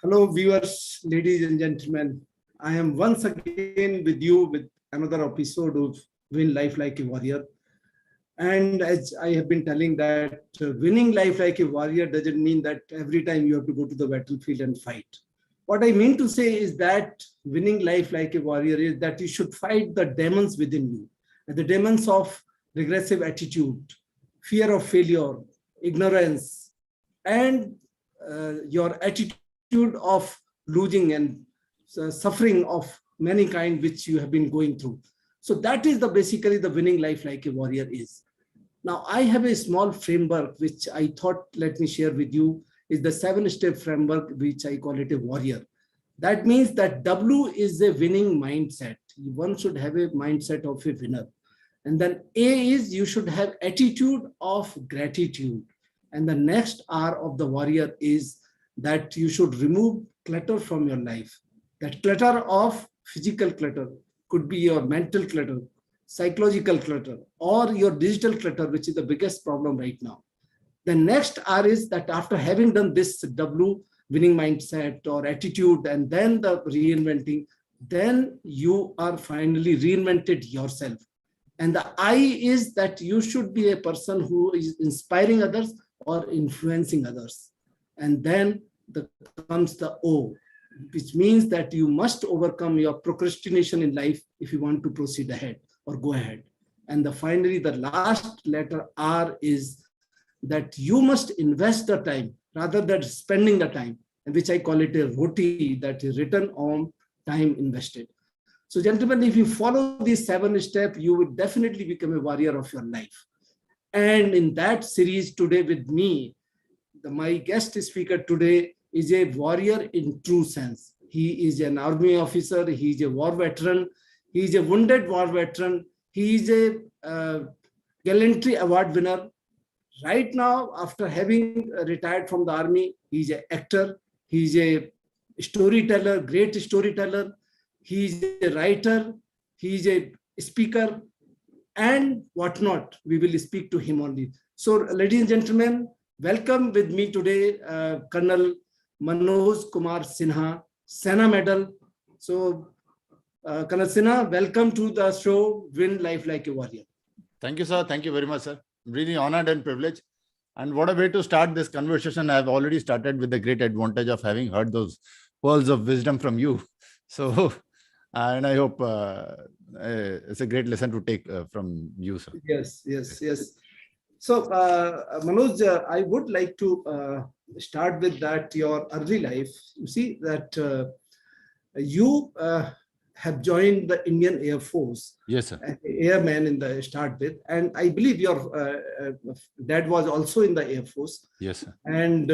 Hello, viewers, ladies and gentlemen. I am once again with you with another episode of Win Life Like a Warrior. And as I have been telling that winning life like a warrior doesn't mean that every time you have to go to the battlefield and fight. What I mean to say is that winning life like a warrior is that you should fight the demons within you, the demons of regressive attitude, fear of failure, ignorance, and your attitude of losing and suffering of many kind which you have been going through. So that is the basically the winning life like a warrior is. Now, I have a small framework which I thought let me share with you is the 7-step framework, which I call it a warrior. That means that W is a winning mindset. One should have a mindset of a winner. And then A is you should have attitude of gratitude. And the next R of the warrior is that you should remove clutter from your life. That clutter of physical clutter could be your mental clutter, psychological clutter, or your digital clutter, which is the biggest problem right now. The next R is that after having done this W, winning mindset or attitude, and then the reinventing, then you are finally reinvented yourself. And the I is that you should be a person who is inspiring others or influencing others. And then comes the O, which means that you must overcome your procrastination in life if you want to proceed ahead or go ahead. And finally, the last letter R is that you must invest the time rather than spending the time, and which I call it a ROTI, that is return on time invested. So gentlemen, if you follow these 7 steps, you will definitely become a warrior of your life. And in that series today with me, my guest speaker today is a warrior in true sense. He is an army officer. He is a war veteran. He is a wounded war veteran. He is a gallantry award winner. Right now, after having retired from the army, he is an actor. He is a storyteller, great storyteller. He is a writer. He is a speaker and whatnot. We will speak to him only. So, ladies and gentlemen, welcome with me today, Colonel Manoj Kumar Sinha, Sena Medal. So, Colonel Sinha, welcome to the show, Win Life Like a Warrior. Thank you, sir. Thank you very much, sir. I'm really honored and privileged. And what a way to start this conversation. I've already started with the great advantage of having heard those pearls of wisdom from you. So, and I hope it's a great lesson to take from you, sir. Yes. So, Manoj, I would like to start with that, your early life. You see that you have joined the Indian Air Force. Yes, sir. Airman in the start with. And I believe your dad was also in the Air Force. Yes, sir. And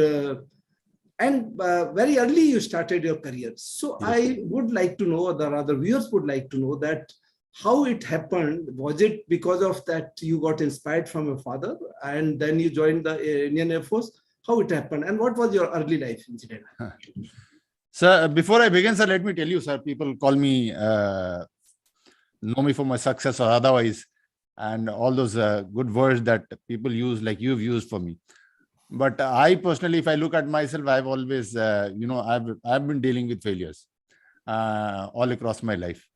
very early you started your career. So yes, I would like to know, or the other viewers would like to know that how it happened. Was it because of that you got inspired from your father and then you joined the Indian Air Force? How it happened and what was your early life incident? Sir, before I begin, sir, let me tell you, sir, people call me, know me for my success or otherwise, and all those good words that people use, like you've used for me. But I personally, if I look at myself, I've always, I've been dealing with failures all across my life.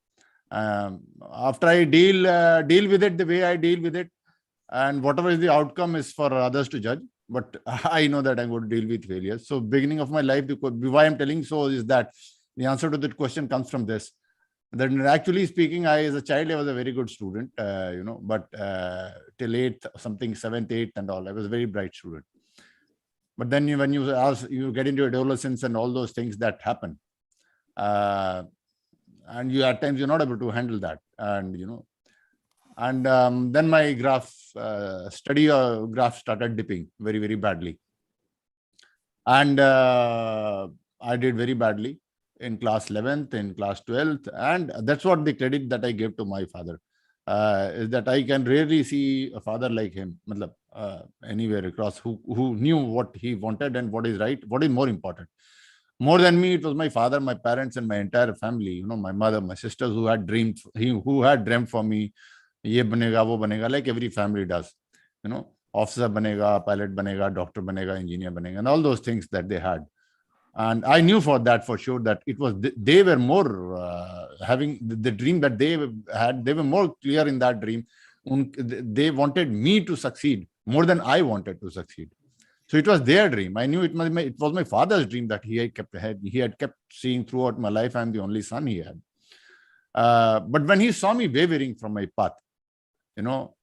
After I deal with it the way I deal with it, and whatever is the outcome is for others to judge. But I know that I'm going to deal with failures. So beginning of my life, why I'm telling so is that the answer to that question comes from this. That actually speaking, as a child, I was a very good student, but till 8th, something 7th, 8th and all, I was a very bright student. But then when you get into adolescence and all those things that happen, and you at times you're not able to handle that. And then my graph started dipping very, very badly. And I did very badly in class 11th, in class 12th. And that's what the credit that I gave to my father, is that I can rarely see a father like him, anywhere across, who knew what he wanted and what is right, what is more important. More than me, it was my father, my parents, and my entire family. My mother, my sisters, who had dreamt for me. ये बनेगा वो बनेगा, like every family does, officer बनेगा, pilot बनेगा, doctor बनेगा, engineer बनेगा, and all those things that they had. And I knew for sure that it was they were more having the dream that they had. They were more clear in that dream. They wanted me to succeed more than I wanted to succeed. So it was their dream. I knew it was my father's dream that he had kept seeing throughout my life. I'm the only son he had. But when he saw me wavering from my path, you know,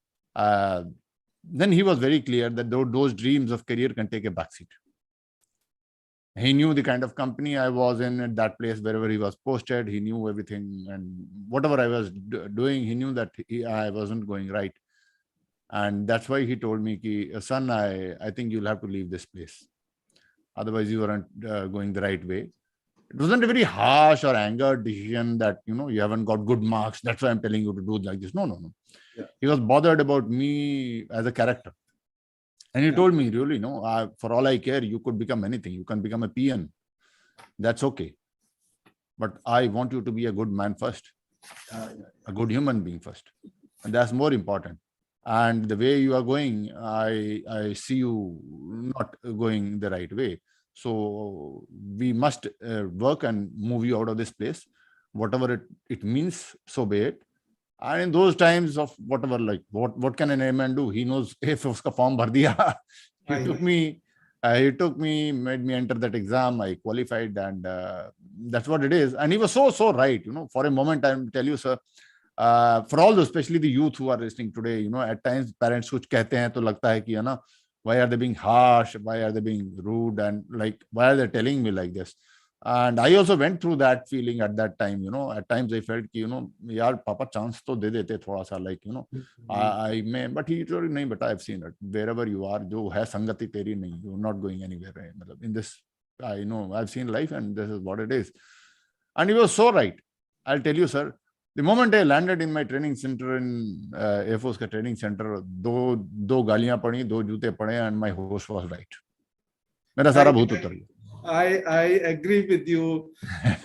then he was very clear that those dreams of career can take a backseat. He knew the kind of company I was in at that place, wherever he was posted. He knew everything, and whatever I was doing, he knew that I wasn't going right. And that's why he told me, son, I think you'll have to leave this place. Otherwise, you aren't going the right way. It wasn't a very harsh or angered decision that, you haven't got good marks. That's why I'm telling you to do like this. No. Yeah. He was bothered about me as a character. And he told me, really, for all I care, you could become anything. You can become a peon. That's okay. But I want you to be a good man first, a good human being first. And that's more important. And the way you are going, I see you not going the right way. So we must work and move you out of this place. Whatever it means, so be it. And in those times of whatever, like what can an airman do? He knows if uska form bhar diya. He took me, made me enter that exam. I qualified, and that's what it is. And he was so right. For a moment, I'll tell you, sir, for all those, especially the youth who are listening today, at times parents kuch kehte hain to lagta hai ki, why are they being harsh? Why are they being rude? And like, why are they telling me like this? And I also went through that feeling at that time. At times I felt ki, yaar, papa chance to de dete thoda sa, like, I may, but he told me, nahi beta, I've seen it. Wherever you are, jo hai sangati teri nahi, you're not going anywhere. Right? In this, I know, I've seen life, and this is what it is. And he was so right. I'll tell you, sir, the moment I landed in my training center in Air Force ka training center, do gaaliyan padi, do jute pade, and my host was right. Mera sara bhoot utar gaya. I agree with you,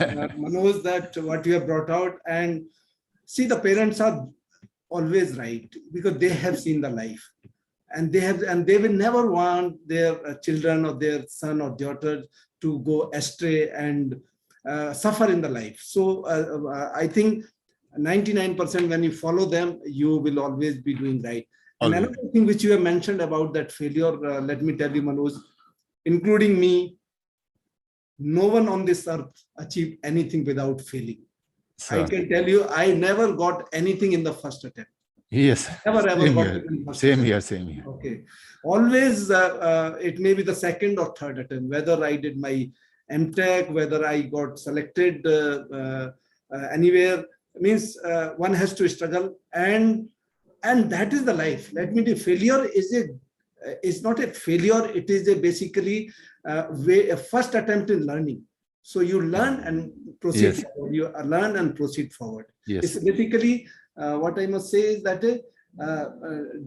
Manoj, that what you have brought out. And see, the parents are always right because they have seen the life, and they will never want their children or their son or daughter to go astray and suffer in the life. So I think 99% when you follow them, you will always be doing right. And another thing which you have mentioned about that failure, let me tell you, Manoj, including me, no one on this earth achieved anything without failing. Sir. I can tell you, I never got anything in the first attempt. Yes. Never ever same got here. it in the first Same attempt. Same here. Okay. Always, it may be the second or third attempt, whether I did my MTech, whether I got selected anywhere. Means one has to struggle, and that is the life. Let me tell you, failure is not a failure. It is basically a first attempt in learning. So you learn and proceed forward. You learn and proceed forward. Yes. It's basically what I must say is that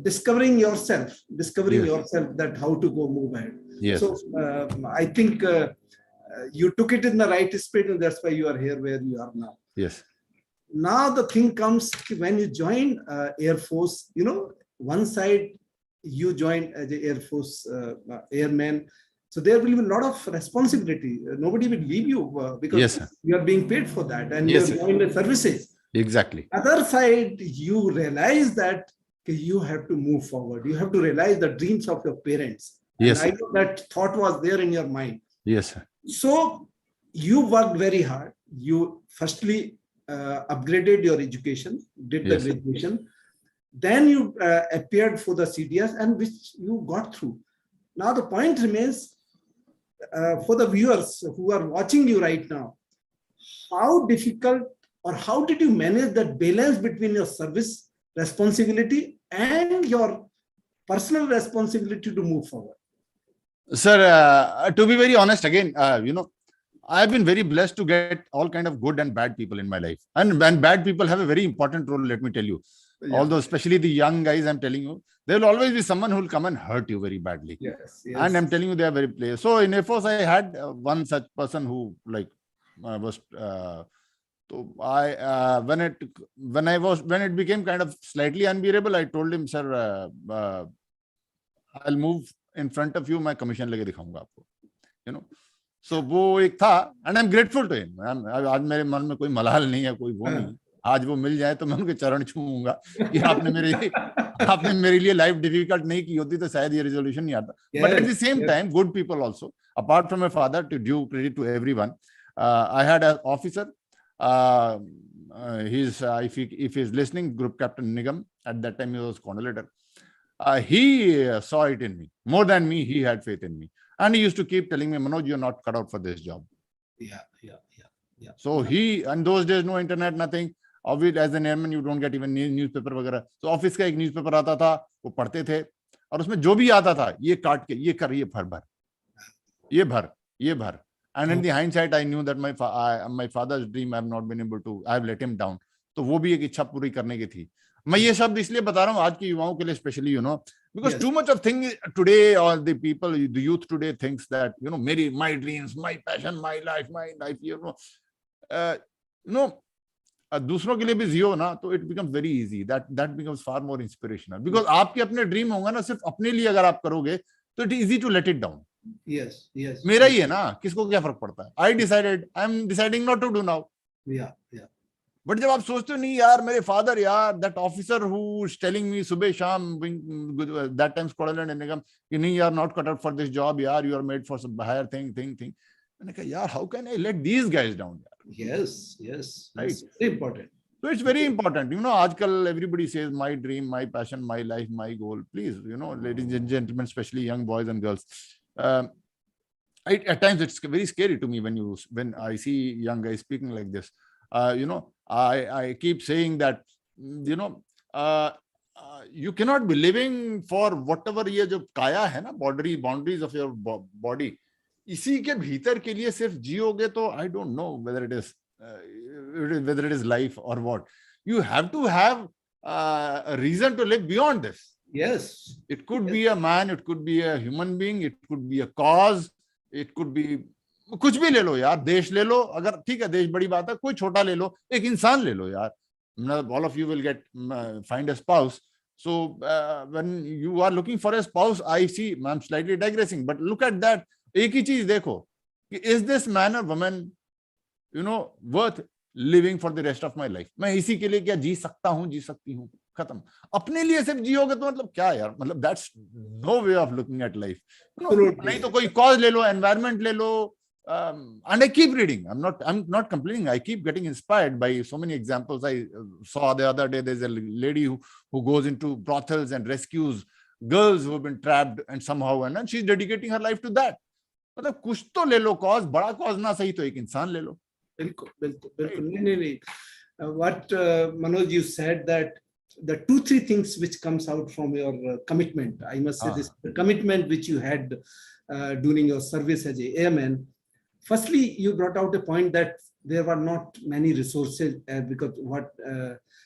discovering yourself, that how to go move ahead. Yes. So I think you took it in the right spirit, and that's why you are here where you are now. Yes. Now the thing comes when you join Air Force, one side you join as an Air Force airman. So there will be a lot of responsibility. Nobody will leave you because you are being paid for that, and you are joined the services. Exactly. Other side, you realize that you have to move forward. You have to realize the dreams of your parents. Yes. And I know that thought was there in your mind. Yes, sir. So you worked very hard. You firstly upgraded your education, did the graduation. Then you appeared for the CDS, and which you got through. Now the point remains for the viewers who are watching you right now, how difficult or how did you manage that balance between your service responsibility and your personal responsibility to move forward? Sir, to be very honest, again, I've been very blessed to get all kind of good and bad people in my life. And bad people have a very important role, let me tell you. Yeah. Although, especially the young guys, I'm telling you, there will always be someone who will come and hurt you very badly. Yes. And I'm telling you, they are very players. So in Air Force, I had one such person who was... when it became kind of slightly unbearable, I told him, sir, I'll move in front of you, my commission lege dikhaunga aapko. सो वो एक था, and I am grateful to him. आज मेरे मन में कोई मलाल नहीं है, कोई वो नहीं है। आज वो मिल जाए तो मैं उनके चरण छूऊंगा कि आपने मेरे लिए लाइफ डिफिकल्ट नहीं की होती तो शायद ये रेजोल्यूशन नहीं आता। But at the same time good people also, apart from my father, to give credit to everyone, I had an officer, he's if he's listening, Group Captain Nigam. At that time he was coordinator. He saw it in me more than me. He had faith in me, and he used to keep telling me, Manoj, you're not cut out for this job. Yeah. So he, and those days no internet, nothing. Obviously, as an airman, you don't get even newspaper वगैरह. So office का एक newspaper आता था, वो पढ़ते थे, और उसमें जो भी आता था, ये काट के, ये कर, ये भर, ये भर, ये भर. And in the hindsight, I knew that my father's dream, I have not been able to, I have let him down. तो वो भी एक इच्छा पूरी करने की थी. मैं ये शब्द इसलिए बता रहा हूँ आज के युवाओं के लिए, specially, you know, because too much of thing today, or the people, the youth today thinks that, you know, my dreams, my passion, my life, you know, दूसरों के लिए भी जियो ना, तो it becomes very easy. That becomes far more inspirational. Because आपके अपने dream होंगे ना, सिर्फ अपने लिए अगर आप करोगे, तो it is easy to let it down. Yes. मेरा ही है ना, किसको क्या फर्क पड़ता है? I am deciding not to do now. Yeah. But जब आप सोचते हो, नहीं यार, मेरे फादर, यार, that officer who is telling me सुबह शाम, that times coordinator in Nigam, कि नहीं यार, not cut out for this job, यार, you are made for some higher thing. मैंने कहा, यार, how can I let these guys down? Yes. Right. Very important. So it's very important. You know, आजकल everybody says my dream, my passion, my life, my goal. Please, you know, ladies and gentlemen, especially young boys and girls, at times it's very scary to me when I see young guys speaking like this. You know, I keep saying that, you know, you cannot be living for whatever ये जो काया है ना, boundaries of your body, इसी के भीतर के लिए सिर्फ जियोगे तो I don't know whether it is life or what. You have to have a reason to live beyond this. Yes. It could be a man, it could be a human being, it could be a cause, it could be कुछ भी ले लो यार, देश ले लो, अगर ठीक है देश बड़ी बात है, कोई छोटा ले लो, एक इंसान ले लो यार. All of you will find a spouse. So when you are looking for a spouse, I see, I'm slightly digressing, but look at that. एक ही चीज देखो कि is this man or woman, you know, worth living for the rest of my life? मैं इसी के लिए क्या जी सकता हूँ, जी सकती हूँ, खत्म. अपने लिए सिर्फ जियोगे तो मतलब क्या यार, मतलब that's no way of looking at life. नहीं तो कोई cause ले लो, environment ले लो. And I keep reading. I'm not complaining. I keep getting inspired by so many examples. I saw the other day, there's a lady who goes into brothels and rescues girls who have been trapped and somehow, and then she's dedicating her life to that. मतलब कुछ तो ले लो cause, बड़ा cause ना सही तो एक इंसान ले लो. बिल्कुल. नहीं. What Manoj, you said that the 2-3 things which comes out from your commitment, I must say this, the commitment which you had during your service as a airman. Firstly, you brought out a point that there were not many resources because what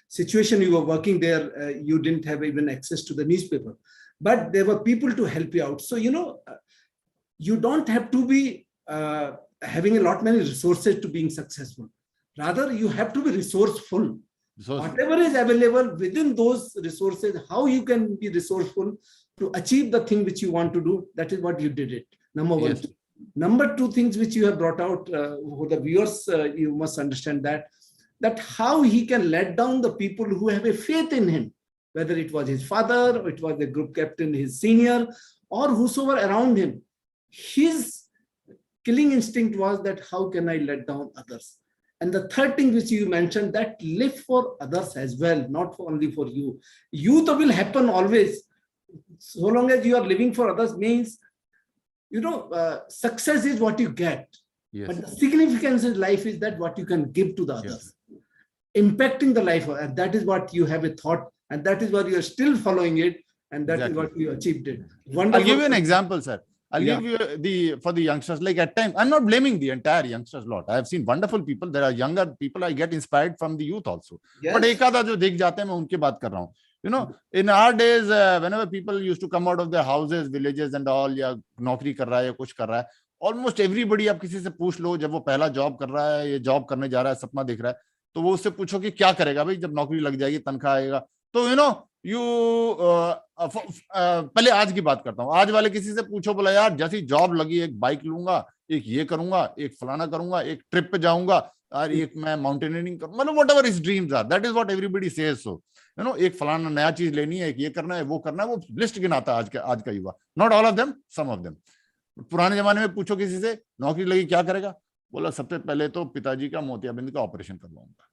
situation you were working there, you didn't have even access to the newspaper, but there were people to help you out. So, you know, you don't have to be having a lot many resources to being successful. Rather, you have to be resourceful. Whatever is available within those resources, how you can be resourceful to achieve the thing which you want to do, that is what you did it. Number one. Yes. Number 2 things which you have brought out for the viewers, you must understand that how he can let down the people who have a faith in him, whether it was his father, or it was the group captain, his senior, or whosoever around him. His killing instinct was that how can I let down others? And the third thing which you mentioned, that live for others as well, not only for you. Youth will happen always. So long as you are living for others means, you know, success is what you get. Yes. But the significance in life is that what you can give to the others. Yes. Impacting the life, and that is what you have a thought, and that is what you are still following it, and that is what you achieved it. Wonderful. I'll give you an example, sir. I'll give you for the youngsters, like at times, I'm not blaming the entire youngsters lot. I have seen wonderful people. There are younger people. I get inspired from the youth also. Yes. But एक आधा जो दिख जाते हैं, मैं उनकी बात कर रहा हूँ. You know, in our days, whenever people used to come out of their houses, villages and all, या नौकरी कर रहा है या कुछ कर रहा है, almost everybody, आप किसी से पूछ लो, जब वो पहला जॉब कर रहा है, ये जॉब करने जा रहा है, सपना देख रहा है, तो वो उससे पूछो कि क्या करेगा भाई जब नौकरी लग जाएगी, तनख्वाह आएगा. तो you know, पहले आज की बात करता हूँ। आज वाले किसी से पूछो, बोला यार जैसी जॉब लगी, एक बाइक लूंगा, एक ये करूंगा, एक फलाना करूंगा, एक ट्रिप पे जाऊंगा, और एक मैं माउंटेनियरिंग करूंगा, मतलब whatever his dreams are, that is what everybody says. So you know, एक फलाना नया चीज लेनी है, एक ये करना है, वो करना है, वो लिस्ट गिनाता है आज का युवा। Not all of them, some of them. पुराने जमाने में पूछो किसी से नौकरी लगी क्या करेगा, बोला सबसे पहले तो पिताजी का मोतियाबिंद का ऑपरेशन करवाऊंगा,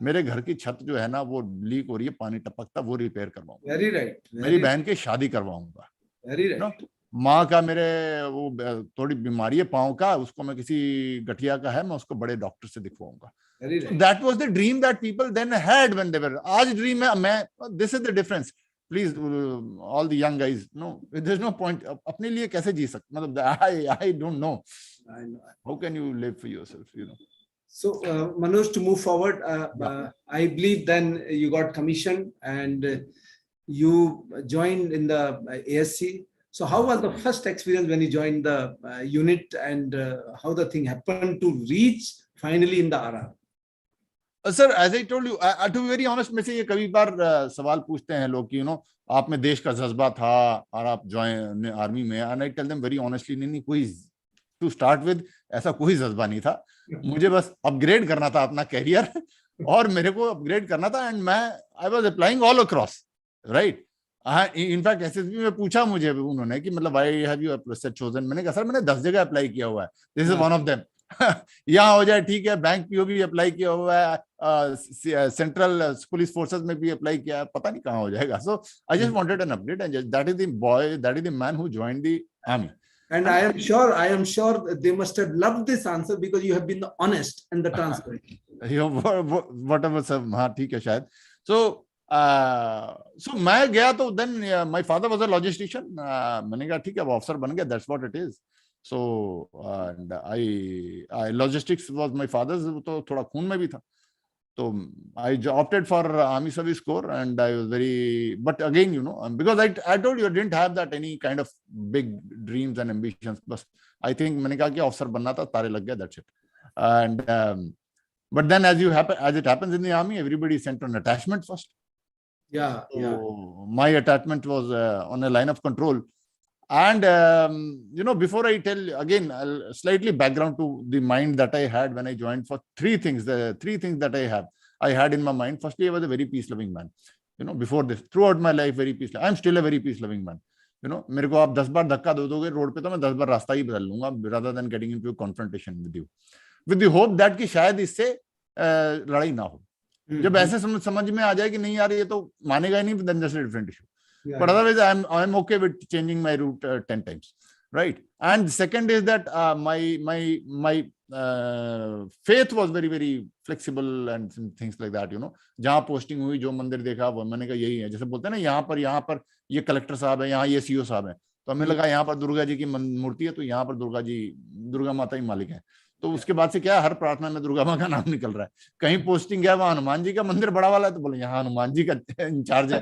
मेरे घर की छत जो है ना वो लीक हो रही है, पानी टपकता, वो रिपेयर करवाऊंगा, वेरी राइट, मेरी बहन की शादी करवाऊंगा, वेरी नो, राइट, माँ का मेरे वो थोड़ी बीमारी है पाँव का, उसको मैं किसी गठिया का है, मैं उसको बड़े डॉक्टर से दिखवाऊंगा। Very So right. that was the dream that people then had when they were. आज dream है मैं, this is the difference. Please, all the young guys, no, there's no point. अपने लिए कैसे जी सकते, मतलब I don't know. I know. How can you live for yourself, you know? So, Manoj, to move forward, Yeah. I believe then you got commissioned and you joined in the ASC. So, how was the first experience when you joined the unit, and how the thing happened to reach finally in the RR? Sir, as I told you, to be very honest, में से ये कभी बार सवाल पूछते हैं लोग कि आप में देश का जज्बा था और आप ज्वाइन आर्मी में, and I tell them very honestly, नहीं कोई, टू स्टार्ट विद ऐसा कोई जज्बा नहीं था, मुझे बस अपग्रेड करना था अपना कैरियर, और मेरे को अपग्रेड करना था, and I was applying all across, right. In fact SSB में पूछा मुझे उन्होंने कि मतलब व्हाई हैव यू चोजन, मैंने कहा सर मैंने 10 जगह अप्लाई किया हुआ है, this is one of them. यहाँ हो जाए ठीक है, बैंक पीओ भी अप्लाई किया हुआ है, सेंट्रल पुलिस फोर्सेस में भी अप्लाई किया है, पता नहीं कहाँ हो जाएगा। So I just wanted an update, and that is the boy, that is the man who joined the army. And I am sure they must have loved this answer because you have been the honest and the transparent. Whatever sir, हाँ ठीक है शायद। So मैं गया तो then my father was a logistician, मैंने कहा ठीक है, वो अफसर बन गया, that's what it is. So and I logistics was my father's, तो थोड़ा खून में भी था, तो I opted for Army Service Corps, and I was very, but again because I told you I didn't have that any kind of big dreams and ambitions, बस I think मैंने कहा कि अफसर बनना था, तारे लग गया, that's it. And but then as it happens in the army, everybody is sent on attachment first. Yeah, so yeah. My attachment was on a line of control. And before I tell again, I'll slightly background to the mind that I had when I joined, for three things that I had in my mind. Firstly, I was a very peace loving man, before this, throughout my life, very peace. I'm still a very peace loving man. मेरे को आप 10 बार धक्का दो दोगे road पे तो मैं 10 बार रास्ता ही बदल लूंगा, rather than getting into a confrontation with you, with the hope that कि शायद इससे लड़ाई ना हो। जब ऐसे समझ में आ जाए कि नहीं यार ये तो मानेगा ही नहीं, then that's a different issue. Yeah, but otherwise I'm okay with changing my route 10 times, right? And the second is that my faith was very very flexible and things like that, जहाँ posting हुई, जो मंदिर देखा, वो मैंने कहा यही है, जैसे बोलते हैं ना यहाँ पर ये कलेक्टर साहब है, यहाँ ये सीओ साहब है, तो हमें लगा यहाँ पर दुर्गा जी की मूर्ति है, तो यहाँ पर दुर्गा माता ही मालिक है, तो उसके बाद से क्या, हर प्रार्थना में दुर्गा माँ का नाम निकल रहा है। कहीं पोस्टिंग है, वहां हनुमान जी का मंदिर बड़ा वाला है, तो बोले यहाँ हनुमान जी का इंचार्ज है,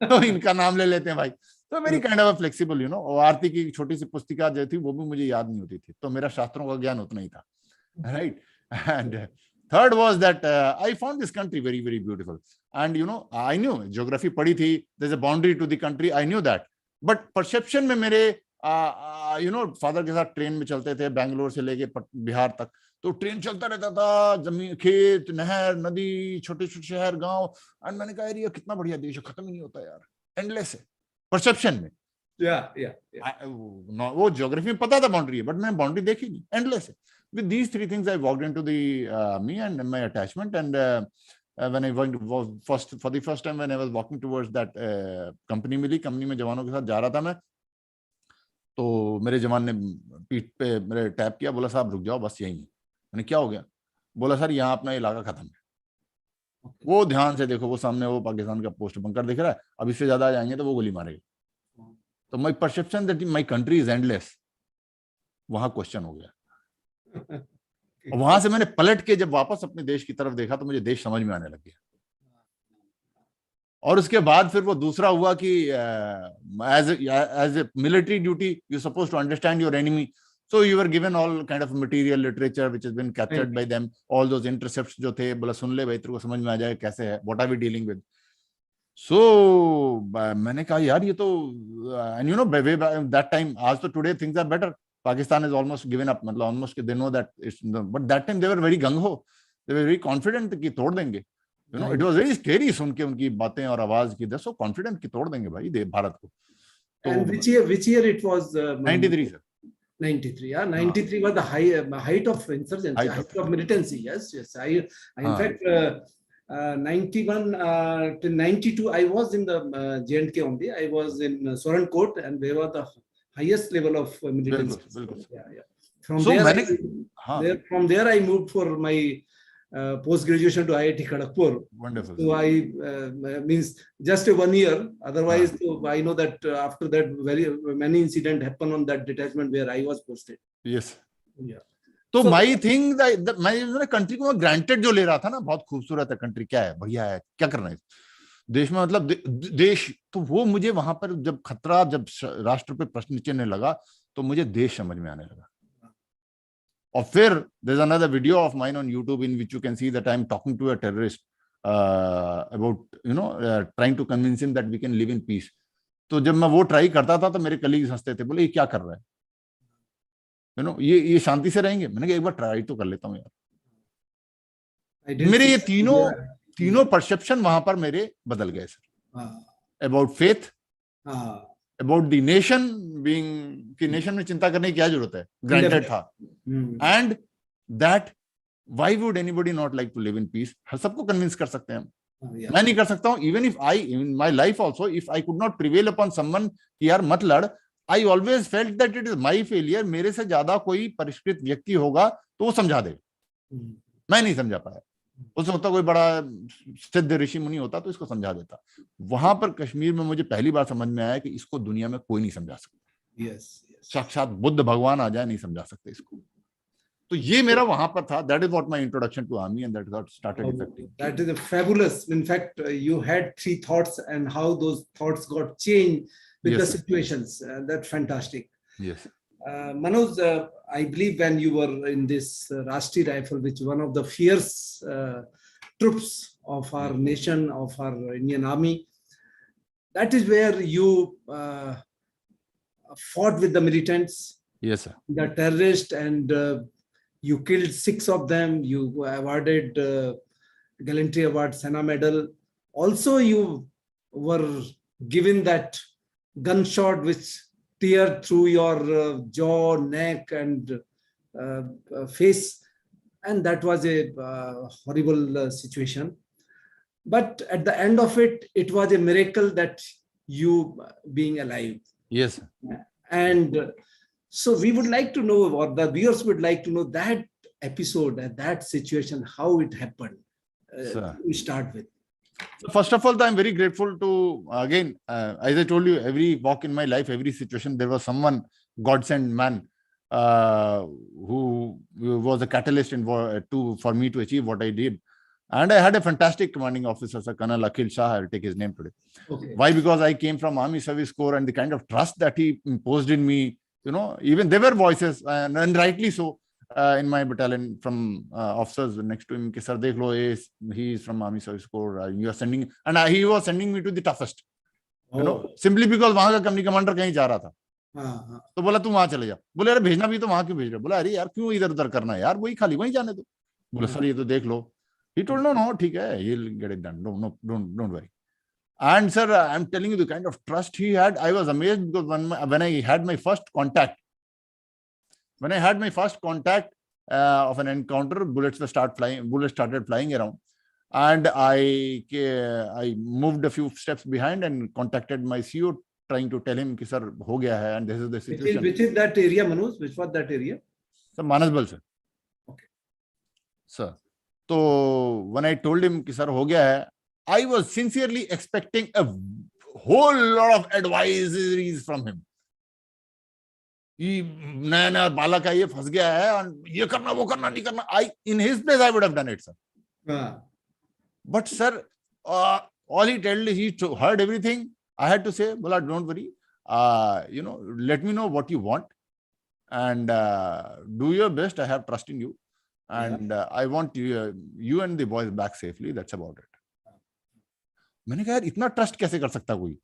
तो इनका नाम ले लेते हैं भाई। तो वेरी काइंड ऑफ फ्लेक्सिबल, और आरती की छोटी सी पुस्तिका जो थी वो भी मुझे याद नहीं होती थी, तो मेरा शास्त्रों का ज्ञान उतना ही था, right. And third was that I found this country very very beautiful, and I knew, geography पढ़ी थी, there is a boundary to the country, I knew that, but perception में मेरे फादर के साथ ट्रेन में चलते थे, बैंगलोर से लेके बिहार तक, तो ट्रेन चलता रहता था, जमीन, खेत, नहर, नदी, छोटे छोटे शहर, गांव, एंड मैंने कहा ये कितना बढ़िया देश है, खत्म ही नहीं होता यार, एंडलेस है परसेप्शन में। वो ज्योग्राफी में पता था बाउंड्री है, बट मैंने बाउंड्री देखी नहीं, एंडलेस है। With these three things, I walked into me and my attachment, and when I went for the first time when I was walking towards that company मिली, company में जवानों के साथ जा रहा था मैं, तो मेरे जवान ने पीठ पे मेरे टैप किया, बोला साहब रुक जाओ बस यहीं। मैंने क्या हो गया? बोला सर यहाँ अपना इलाका खत्म है। वो ध्यान से देखो, वो सामने वो पाकिस्तान का पोस्ट बंकर दिख रहा है, अब इससे ज्यादा आ जाएंगे तो वो गोली मारेगा। तो my perception that my country is endless वहां क्वेश्चन हो गया। और वहां से मैंने पलट के जब वापस अपने देश की तरफ देखा तो मुझे देश समझ में आने लग गया। और उसके बाद फिर वो दूसरा हुआ कि as a military duty you suppose to understand your enemy, so you were given all kind of material literature which has been captured by them, all those intercepts जो थे, बोला सुन ले भाई तेरे को समझ में आ जाएगा कैसे है, what are we dealing with। So मैंने कहा यार ये तो and you know by that time, आज तो today things are better. Pakistan has almost given up, मतलब almost they know that it's but that time they were very gung ho, they were very confident कि तोड़ देंगे. You know, it was very scary सुन के उनकी बातें और आवाज की, they're so confident कि तोड़ देंगे भाई भारत को. And which year it was? 93 sir. 93, yeah, 93 was the height of insurgency, height of militancy. Yes. I in fact, 91 to 92, I was in the J&K only. I was in Soran Court, and they were the highest level of militancy. Yeah. From there, I moved for my post-graduation to IIT Kharagpur. Wonderful. So I means just 1 year. Otherwise, so I know that after that, very many incidents happened on that detachment where I was posted. Yes. Yeah. तो my thing मैं country को granted जो ले रहा था ना, बहुत खूबसूरत है कंट्री, क्या है, बढ़िया है, क्या करना है देश में, मतलब देश, तो वो मुझे वहां पर जब खतरा, जब राष्ट्र पे प्रश्न चिन्ह लगा, तो मुझे देश समझ में आने लगा. और फिर there's another video of mine on YouTube in which you can see that I'm talking to a terrorist about trying to convince him that we can live in peace. तो जब मैं वो ट्राई करता था तो मेरे कलीग्स हंसते थे, बोले ये क्या कर रहा है, ये शांति से रहेंगे. मैंने कहा एक बार ट्राई तो कर लेता हूँ यार. मेरे ये तीनों परसेप्शन वहां पर मेरे बदल गए sir. About faith, about the nation being, कि नेशन में चिंता करने की क्या जरूरत है, ग्रांटेड था. And that why would anybody not like to live in peace. हर सबको कन्विंस कर सकते हैं हम. मैं नहीं कर सकता हूँ. Even if I in my life also, if I could not prevail upon someone कि यार मत लड़, I always felt that it is my failure. मेरे से ज्यादा कोई परिष्कृत व्यक्ति होगा तो वो समझा देगा. मैं नहीं समझा पाया. उसमें होता कोई बड़ा सिद्ध ऋषि मुनि होता तो इसको समझा देता. वहां पर कश्मीर में मुझे पहली बार समझ में आया कि इसको दुनिया में कोई नहीं समझा सकता. साक्षात बुद्ध भगवान आ जाए, नहीं समझा सकते इसको. तो ये मेरा वहां पर था. That is what my introduction to army and that got started affecting. That is fabulous. In fact, you had 3 thoughts and how those thoughts got changed with the situations. That's fantastic. Yes. Manoj, I believe when you were in this Rashtriya Rifle, which one of the fierce troops of our nation, of our Indian Army, that is where you fought with the militants. Yes, sir. The terrorists, and you killed 6 of them. You awarded Gallantry Award, Sinha Medal. Also, you were given that gunshot which tear through your jaw, neck, and face, and that was a horrible situation. But at the end of it, it was a miracle that you being alive. Yes. And so we would like to know, or the viewers would like to know, that episode, that situation, how it happened. We start with. So first of all, I'm very grateful to, again, as I told you, every walk in my life, every situation, there was someone, God-sent man, who was a catalyst for me to achieve what I did. And I had a fantastic commanding officer, Sir Colonel Akhil Shah. I'll take his name today. Okay. Why? Because I came from Army Service Corps, and the kind of trust that he imposed in me, even there were voices, and rightly so, in my battalion from officers next to him, कि sir देख लो, he is from Army Service Corps, you are sending, and he was sending me to the toughest, simply because वहां का company commander कहीं जा रहा था. तो बोला तू वहां चले जा. बोले अरे भेजना भी तो वहां क्यों भेज रहे. बोला अरे यार क्यों इधर उधर करना है यार, वही खाली वहीं जाने दो. बोला सर ये तो देख लो. He told no ठीक है, he'll get it done, don't worry. And sir, I'm telling you the kind of trust he had, I was amazed, because when I had my first contact, of an encounter, bullets started flying around, and I moved a few steps behind and contacted my CO, trying to tell him कि sir हो गया है, and this is the situation. Which is that area, Manoj? Which was that area? Sir, Manasbal, sir. Okay. Sir. So when I told him कि sir हो गया है, I was sincerely expecting a whole lot of advisories from him. नया नया बालक है, ये फंस गया है, और ये करना वो करना नहीं करना. In his place I would have done it, sir. But sir, all he told, he heard everything. I had to say, bola don't worry, let me know what you want, and do your best. I have trust in you, and I want you and the boys back safely. That's about it. मैंने कहा यार इतना trust कैसे कर सकता कोई,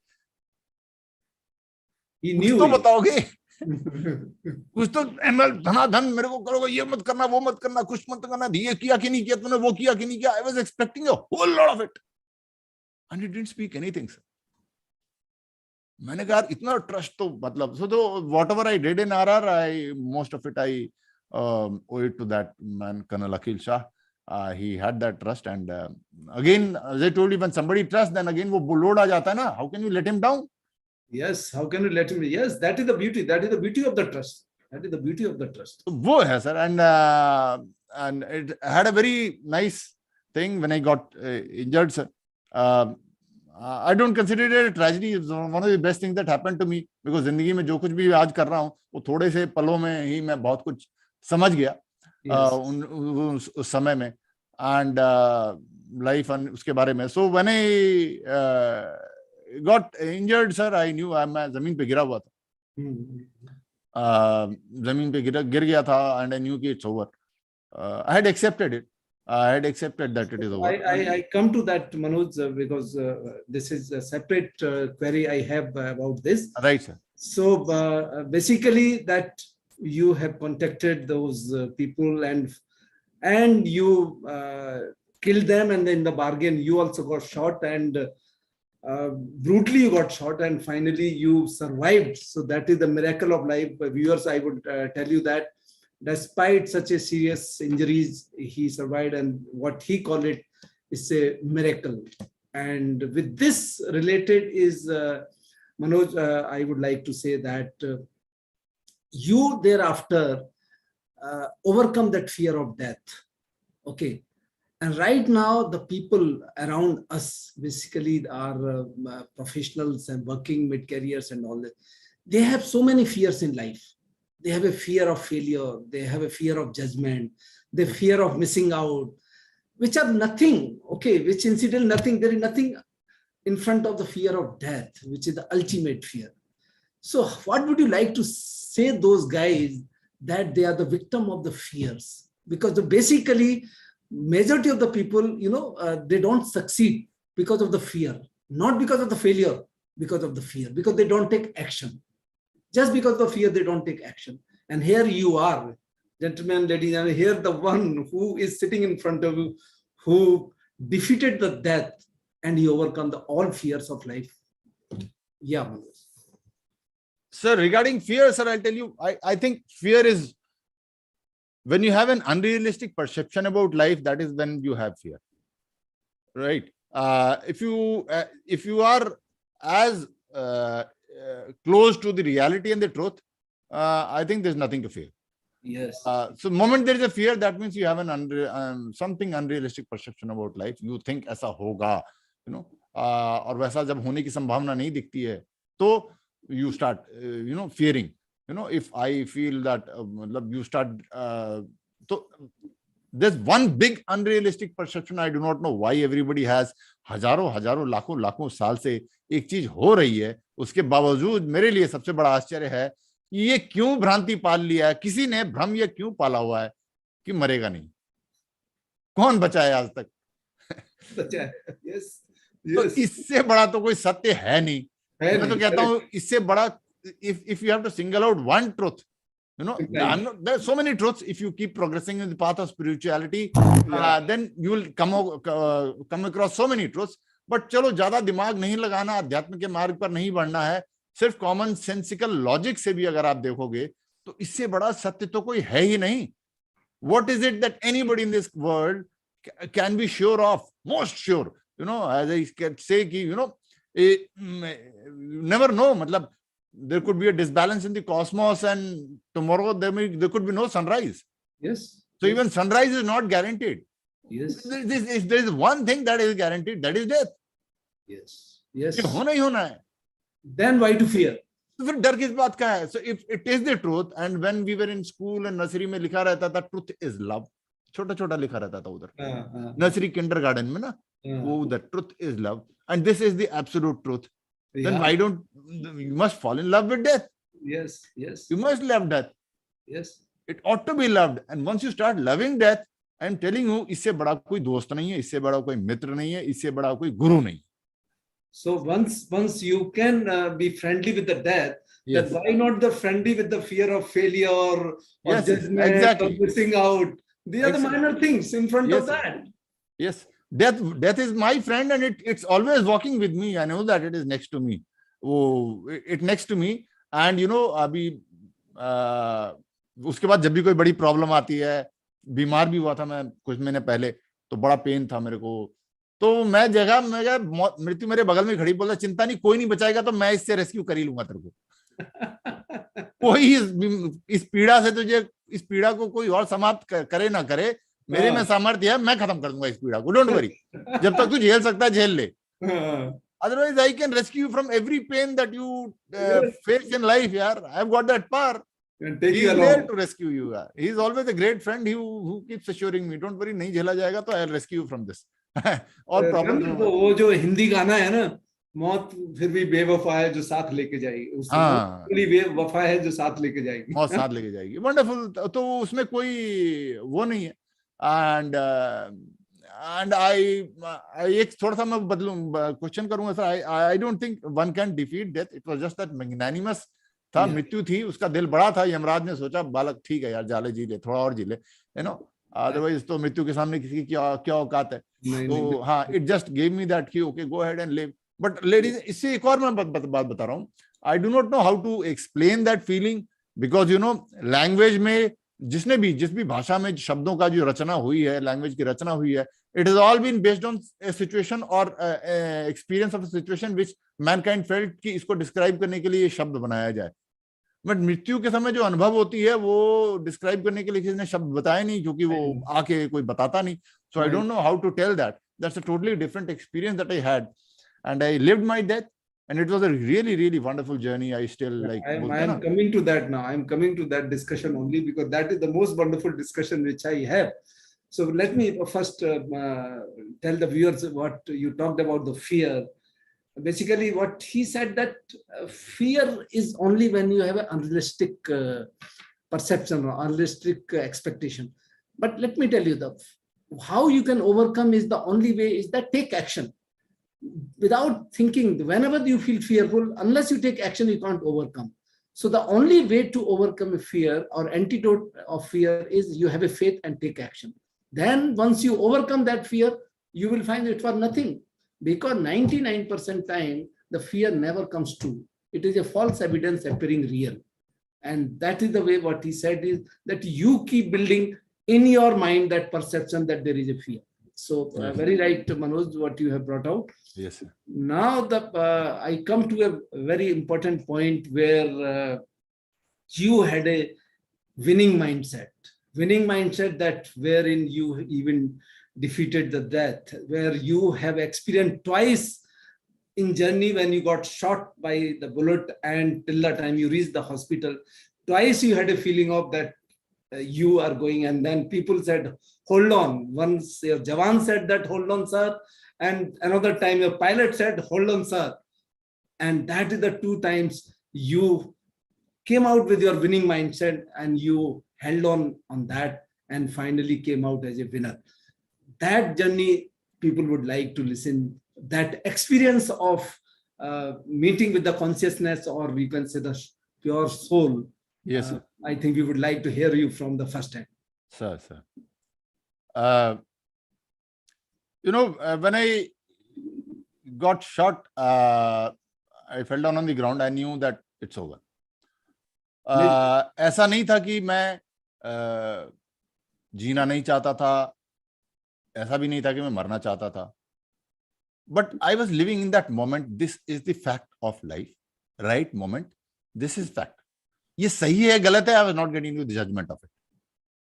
He कुछ knew तो it. बताओगे, कुछ तो धनाधन मेरे को करोगे, ये मत करना वो मत करना, कुछ मत करना, ये किया कि नहीं किया तूने, वो किया कि नहीं किया. I was expecting a whole lot of it and he didn't speak anything. मैंने कहा यार इतना ट्रस्ट तो मतलब, so whatever I did in RR, I most of it I owe it to that man Colonel Akhil Shah. He had that trust and again as I told you, when somebody trusts then again वो load आ जाता है ना, how can you let him down? Yes, how can you let him? Yes, that is the beauty. That is the beauty of the trust. That is the beauty of the trust. तो वो है sir. And it had a very nice thing when I got injured sir. I don't consider it a tragedy. It's one of the best things that happened to me because जिंदगी में जो कुछ भी आज कर रहा हूँ वो थोड़े से पलों में ही मैं बहुत कुछ समझ गया. Yes. उस समय में and life and उसके बारे में. So when I got injured sir, I knew मैं जमीन पे गिरा हुआ था. जमीन पे गिर गया था and I knew कि it's over. I had accepted it. I had accepted that it is over. I come to that, Manoj, because this is a separate query I have about this. Right, sir. So basically, that you have contacted those people and you killed them, and in the bargain you also got shot and brutally you got shot, and finally you survived. So that is the miracle of life. Viewers, I would tell you that despite such a serious injuries, he survived, and what he called it is a miracle. And with this related is, Manoj, I would like to say that you thereafter overcome that fear of death. Okay. And right now, the people around us, basically our professionals and working mid-careers and all that, they have so many fears in life. They have a fear of failure. They have a fear of judgment. They fear of missing out, which are nothing, okay, which incident, nothing. There is nothing in front of the fear of death, which is the ultimate fear. So what would you like to say those guys that they are the victim of the fears? Because basically, majority of the people, they don't succeed because of the fear, not because of the failure, because of the fear, because they don't take action. Just because of the fear, they don't take action. And here you are, gentlemen, ladies, and here the one who is sitting in front of you, who defeated the death, and he overcome all fears of life. Yeah, Manoj. Sir, regarding fear, sir, I'll tell you, I think fear is when you have an unrealistic perception about life, that is when you have fear, right? If you are as close to the reality and the truth, I think there's nothing to fear. Yes. So the moment there is a fear, that means you have an something unrealistic perception about life. You think ऐसा होगा, और वैसा जब होने की संभावना नहीं दिखती है, तो you start, fearing. If I feel that, you start. So there's one big unrealistic perception. I do not know why everybody has. हजारों लाखों साल से एक चीज हो रही है, उसके बावजूद मेरे लिए सबसे बड़ा आश्चर्य है ये क्यों भ्रांति पाल लिया है, किसी ने भ्रम ये क्यों पाला हुआ है कि मरेगा नहीं. कौन बचा है आज तक? Yes. तो इससे बड़ा तो कोई सत्य है नहीं. मैं तो कहता हूं इससे बड़ा, if you have to single out one truth, there are so many truths. If you keep progressing in the path of spirituality, then you will come across so many truths. But चलो ज्यादा दिमाग नहीं लगाना, अध्यात्म के मार्ग पर नहीं बढ़ना है, सिर्फ कॉमन सेंसिकल लॉजिक से भी अगर आप देखोगे तो इससे बड़ा सत्य तो कोई है ही नहीं. What is it that anybody in this world can be sure of? Most sure, as I can say, never know. मतलब there could be a disbalance in the cosmos, and tomorrow there could be no sunrise. Yes. So even sunrise is not guaranteed. Yes. If there is one thing that is guaranteed, that is death. Yes. Yes. ये होना ही होना है. Then why to fear? तो फिर डर किस बात का है? So if it is the truth, and when we were in school and nursery में लिखा रहता था truth is love, छोटा लिखा रहता था उधर नर्सरी किंडरगार्टन में ना, वो the truth is love, and this is the absolute truth. Then why don't you must fall in love with death? Yes. You must love death. Yes. It ought to be loved, and once you start loving death, I am telling you, इससे बड़ा कोई दोस्त नहीं है, इससे बड़ा कोई मित्र नहीं है, इससे बड़ा कोई गुरु नहीं. So once you can be friendly with the death, then Yes. why not the friendly with the fear of failure or Yes. Yes. judgment or Exactly. missing out? These are the Exactly. minor things in front of Yes. that. Yes. Death is my friend, and it's always walking with me. I know that it is next to me. Oh, it next to me. And अभी उसके बाद जब भी कोई बड़ी problem आती है, बीमार भी हुआ था मैं कुछ महीने पहले, तो बड़ा पेन था मेरे को, तो मैं मृत्यु मेरे बगल में खड़ी, बोला चिंता नहीं, कोई नहीं बचाएगा, तो मैं इससे रेस्क्यू कर ही लूंगा तेरे को। कोई इस पीड़ा से तुझे, इस पीड़ा को कोई और समाप्त करे ना करे, मेरे में सामर्थ्य है, मैं खत्म कर दूंगा इस पीड़ा को, डोंट वरी, जब तक तू झेल सकता है झेल ले, otherwise I can rescue you from every pain that you face in life, yaar. I've got that power. He is there to rescue you. He is always a great friend who keeps assuring me, don't worry, नहीं झेला जाएगा, तो I'll rescue you from this. और problem वो जो हिंदी गाना है ना, मौत फिर भी बेवफा है जो साथ लेके जाएगी, हाँ, बेवफा है जो साथ लेके जाएगी, मौत साथ लेके जाएगी, वंडरफुल। तो उसमें कोई वो नहीं है। एंड आई एक थोड़ा सा मैं बदलूं, क्वेश्चन करूंगा sir, I don't think one can defeat death, it was just that magnanimous था, मृत्यु थी, उसका दिल बड़ा था, यमराज ने सोचा बालक ठीक है यार, जाले जी ले, थोड़ा और जी ले, अदरवाइज तो मृत्यु के सामने किसी की क्या औकात है। तो हाँ, it just give me that कि okay, go ahead and live. But ladies, इससे एक और मैं बात बता रहा हूँ, I do not know how to explain that feeling, because language में जिस भी भाषा में शब्दों का जो रचना हुई है, लैंग्वेज की रचना हुई है, it has all been based on a situation or experience of a situation which mankind felt कि इसको डिस्क्राइब करने के लिए ये शब्द बनाया जाए। बट मृत्यु के समय जो अनुभव होती है वो डिस्क्राइब करने के लिए किसी ने शब्द बताया नहीं, क्योंकि वो आके कोई बताता नहीं। So I don't know how to tell that, that's a totally different experience that I had, and I lived my death, and it was a really wonderful journey. I still like, I am coming to that now. I am coming to that discussion only because that is the most wonderful discussion which I have. So let me first tell the viewers what you talked about, the fear. Basically what he said, that fear is only when you have an unrealistic perception or unrealistic expectation. But let me tell you, how you can overcome is the only way is that take action. Without thinking, whenever you feel fearful, unless you take action, you can't overcome. So the only way to overcome a fear or antidote of fear is you have a faith and take action. Then once you overcome that fear, you will find it for nothing, because 99% time the fear never comes true. It is a false evidence appearing real. And that is the way what he said is that you keep building in your mind that perception that there is a fear. So very right, Manoj, what you have brought out. Yes, sir. Now I come to a very important point where you had a winning mindset that wherein you even defeated the death, where you have experienced twice in journey when you got shot by the bullet, and till the time you reached the hospital, twice you had a feeling of that you are going, and then people said, hold on. Once your Jawan said that, hold on, sir. And another time your pilot said, hold on, sir. And that is the two times you came out with your winning mindset and you held on that and finally came out as a winner. That journey, people would like to listen. That experience of meeting with the consciousness, or we can say the pure soul. Yes, I think we would like to hear you from the first hand. Sir. When I got shot, I fell down on the ground. I knew that it's over. ऐसा नहीं था कि मैं जीना नहीं चाहता था, ऐसा भी नहीं था कि मैं मरना चाहता था. But I was living in that moment. This is the fact of life. Right moment. This is fact. ये सही है गलत है, I was not getting into the judgment of it.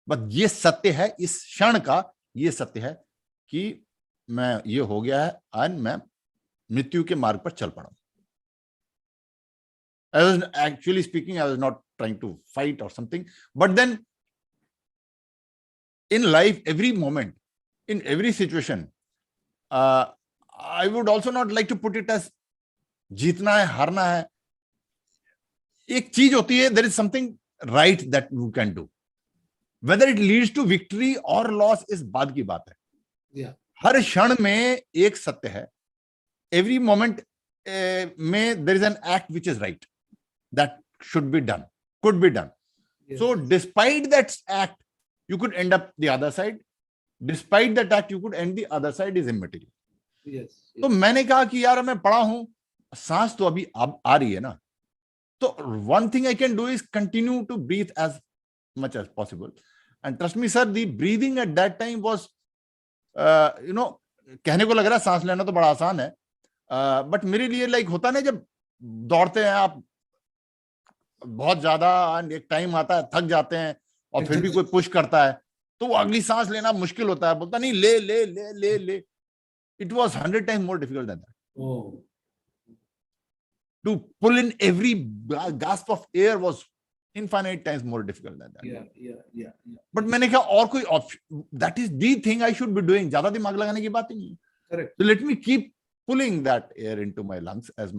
But ये सत्य है, इस क्षण का ये सत्य है कि मैं ये हो गया है और मैं मृत्यु के मार्ग पर चल पड़ा. I was actually speaking, I was not trying to fight or something. But then in life, every moment, in every situation, I would also not like to put it as जीतना है, हारना है. एक चीज होती है, there is something right that you can do. Whether it leads to victory or loss इस बात की बात है. Yeah. हर क्षण में एक सत्य है. Every moment में there is an act which is right, that should be done, could be done. Yes. So despite that act, you could end up the other side. Despite that act, you could end the other side is immaterial. Yes. तो मैंने कहा कि यार मैं पढ़ा हूं, सांस तो अभी अब आ रही है ना, तो one thing I can do is continue to breathe as much as possible. And trust me sir, the breathing at that time was कहने को लग रहा है सांस लेना तो बड़ा आसान है, बट मेरे लिए लाइक होता ना, जब दौड़ते हैं आप बहुत ज्यादा, एक टाइम आता है थक जाते हैं और फिर भी कोई पुश करता है तो वो अगली सांस लेना मुश्किल होता है, बोलता नहीं ले ले ले ले ले. It was 100 times more difficult than that. Oh. To pull in every gasp of air was infinite times more difficult than that. Yeah. But मैंने कहा और कोई option, that is the thing I should be doing. ज्यादा दिमाग लगाने की बात ही नहीं. Correct. So let me keep pulling that air into my lungs as,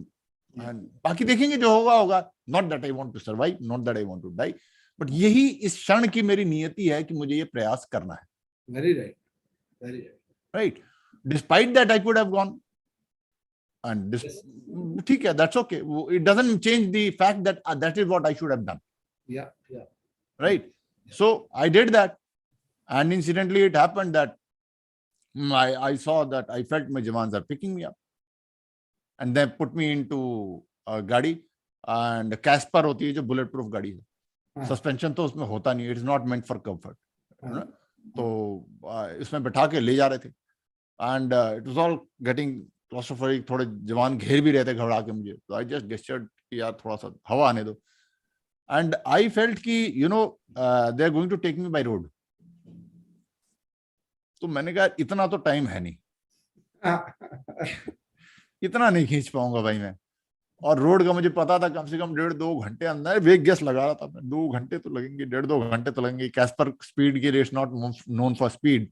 and बाकी देखेंगे जो होगा होगा. Not that I want to survive, not that I want to die, but यही इस क्षण की मेरी नियति है कि मुझे ये प्रयास करना है. Very right. Very right. Right. Despite that, I could have gone. And this, ठीक है, that's okay. It doesn't change the fact that that is what I should have done. Yeah. Right. Yeah. So I did that, and incidentally, it happened that I saw that I felt my jawans are picking me up, and they put me into a गाड़ी, and Casper होती है जो bulletproof गाड़ी है. Suspension तो उसमें होता नहीं. It is not meant for comfort. तो इसमें बैठा के ले जा रहे थे, and it was all getting claustrophobic. थोड़े जवान घेर भी रहे थे घबरा के मुझे, तो I just gestured कि यार थोड़ा सा हवा आने दो, and I felt कि they are going to take me by road. तो मैंने कहा इतना तो टाइम है नहीं, इतना नहीं खींच पाऊंगा भाई मैं, और रोड का मुझे पता था कम से कम 1.5-2 घंटे अंदर, वेग गेस लगा रहा था मैं, 2 घंटे तो लगेंगे, 1.5-2 घंटे तो लगेंगे. कैस्पर स्पीड के लिए is not known for speed.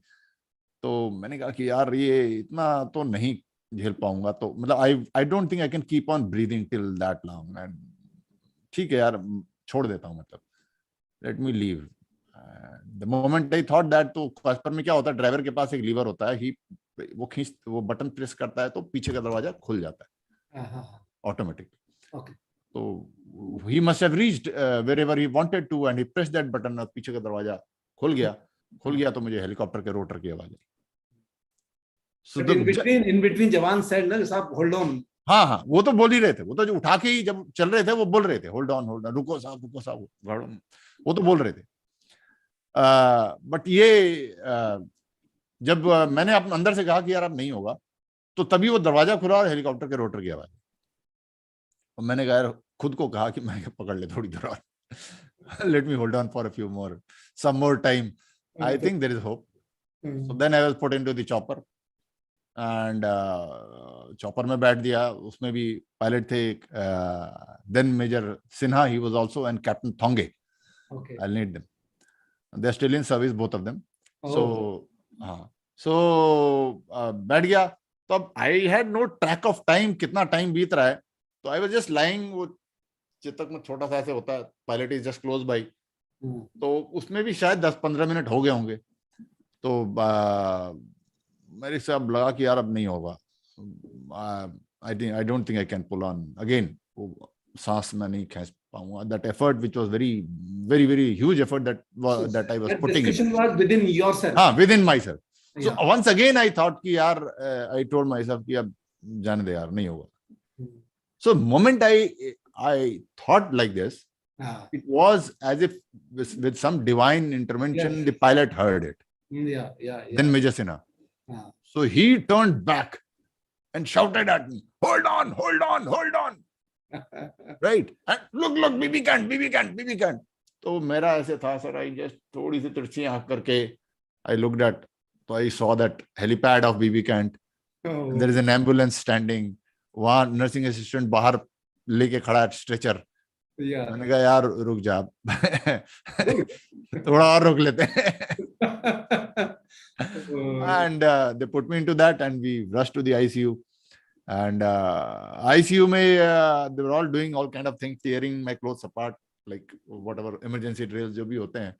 तो मैंने कहा कि यार ये इतना तो नहीं झेल पाऊंगा, तो मतलब आई don't think I can keep on breathing till that long. And ठीक है यार छोड़ देता हूँ, मतलब let me leave. The moment I thought that, तो कैस्पर में क्या होता है, ड्राइवर के पास एक लीवर होता है, वो बटन प्रेस करता है तो पीछे का दरवाजा खुल जाता है ऑटोमेटिकली. तो he must have reached wherever he wanted to, and he pressed that button, और पीछे का दरवाजा खुल गया तो मुझे हेलीकॉप्टर के रोटर की आवाज आई. So in between जवान said ना साहब होल्ड ऑन. हाँ, वो तो बोल ही रहे थे, वो तो जो उठा के ही जब चल रहे थे वो बोल रहे थे होल्ड ऑन, रुको साहब, वो तो बोल रहे थे. बट ये जब मैंने अपने अंदर से कहा कि यार अब नहीं होगा, तो तभी वो दरवाजा खुला और हेलीकॉप्टर के रोटर की आवाज. और मैंने कहा खुद को कहा कि मैं पकड़ ले थोड़ी देर और, let me hold on for some more time. I think there is hope. So then I was put into the chopper, and chopper में बैठ दिया. उसमें भी पायलट थे, then Major Sinha, he was also, and Captain Thonge. Okay. I'll need them. They're still in service, both of them. So बैठ गया. तो अब I had no track of time, कितना टाइम बीत रहा है. तो I was just lying. वो चेतक में छोटा सा ऐसे होता है, pilot is just close by. तो उसमें भी शायद 10-15 मिनट हो गए होंगे. तो मेरे से अब लगा कि यार अब नहीं होगा. I don't think I can pull on again. वो सांस में नहीं खींच पाऊंगा. That effort which was very very very huge effort that I was putting in was within yourself. हां, within myself. So once again I thought कि यार आई told my self कि अब जाने दे यार, नहीं होगा. So moment I thought like this, it was as if with some divine intervention, the pilot heard it. Yeah. Then Major Sinha. So he turned back and shouted at me, hold on. Right? And look, BB can't. तो मेरा ऐसे था sir, I just थोड़ी सी तिरछी आंख करके I looked at, so I saw that helipad of BB Kant. There is an ambulance standing. वहां nursing assistant बाहर लेके खड़ा है स्ट्रेचर. मैंने कहा यार रुक जा, थोड़ा और रुक लेते हैं. And they put me into that and we rush to the ICU. And ICU में they were all doing all kind of things, tearing my clothes apart, like whatever emergency drills जो भी होते हैं.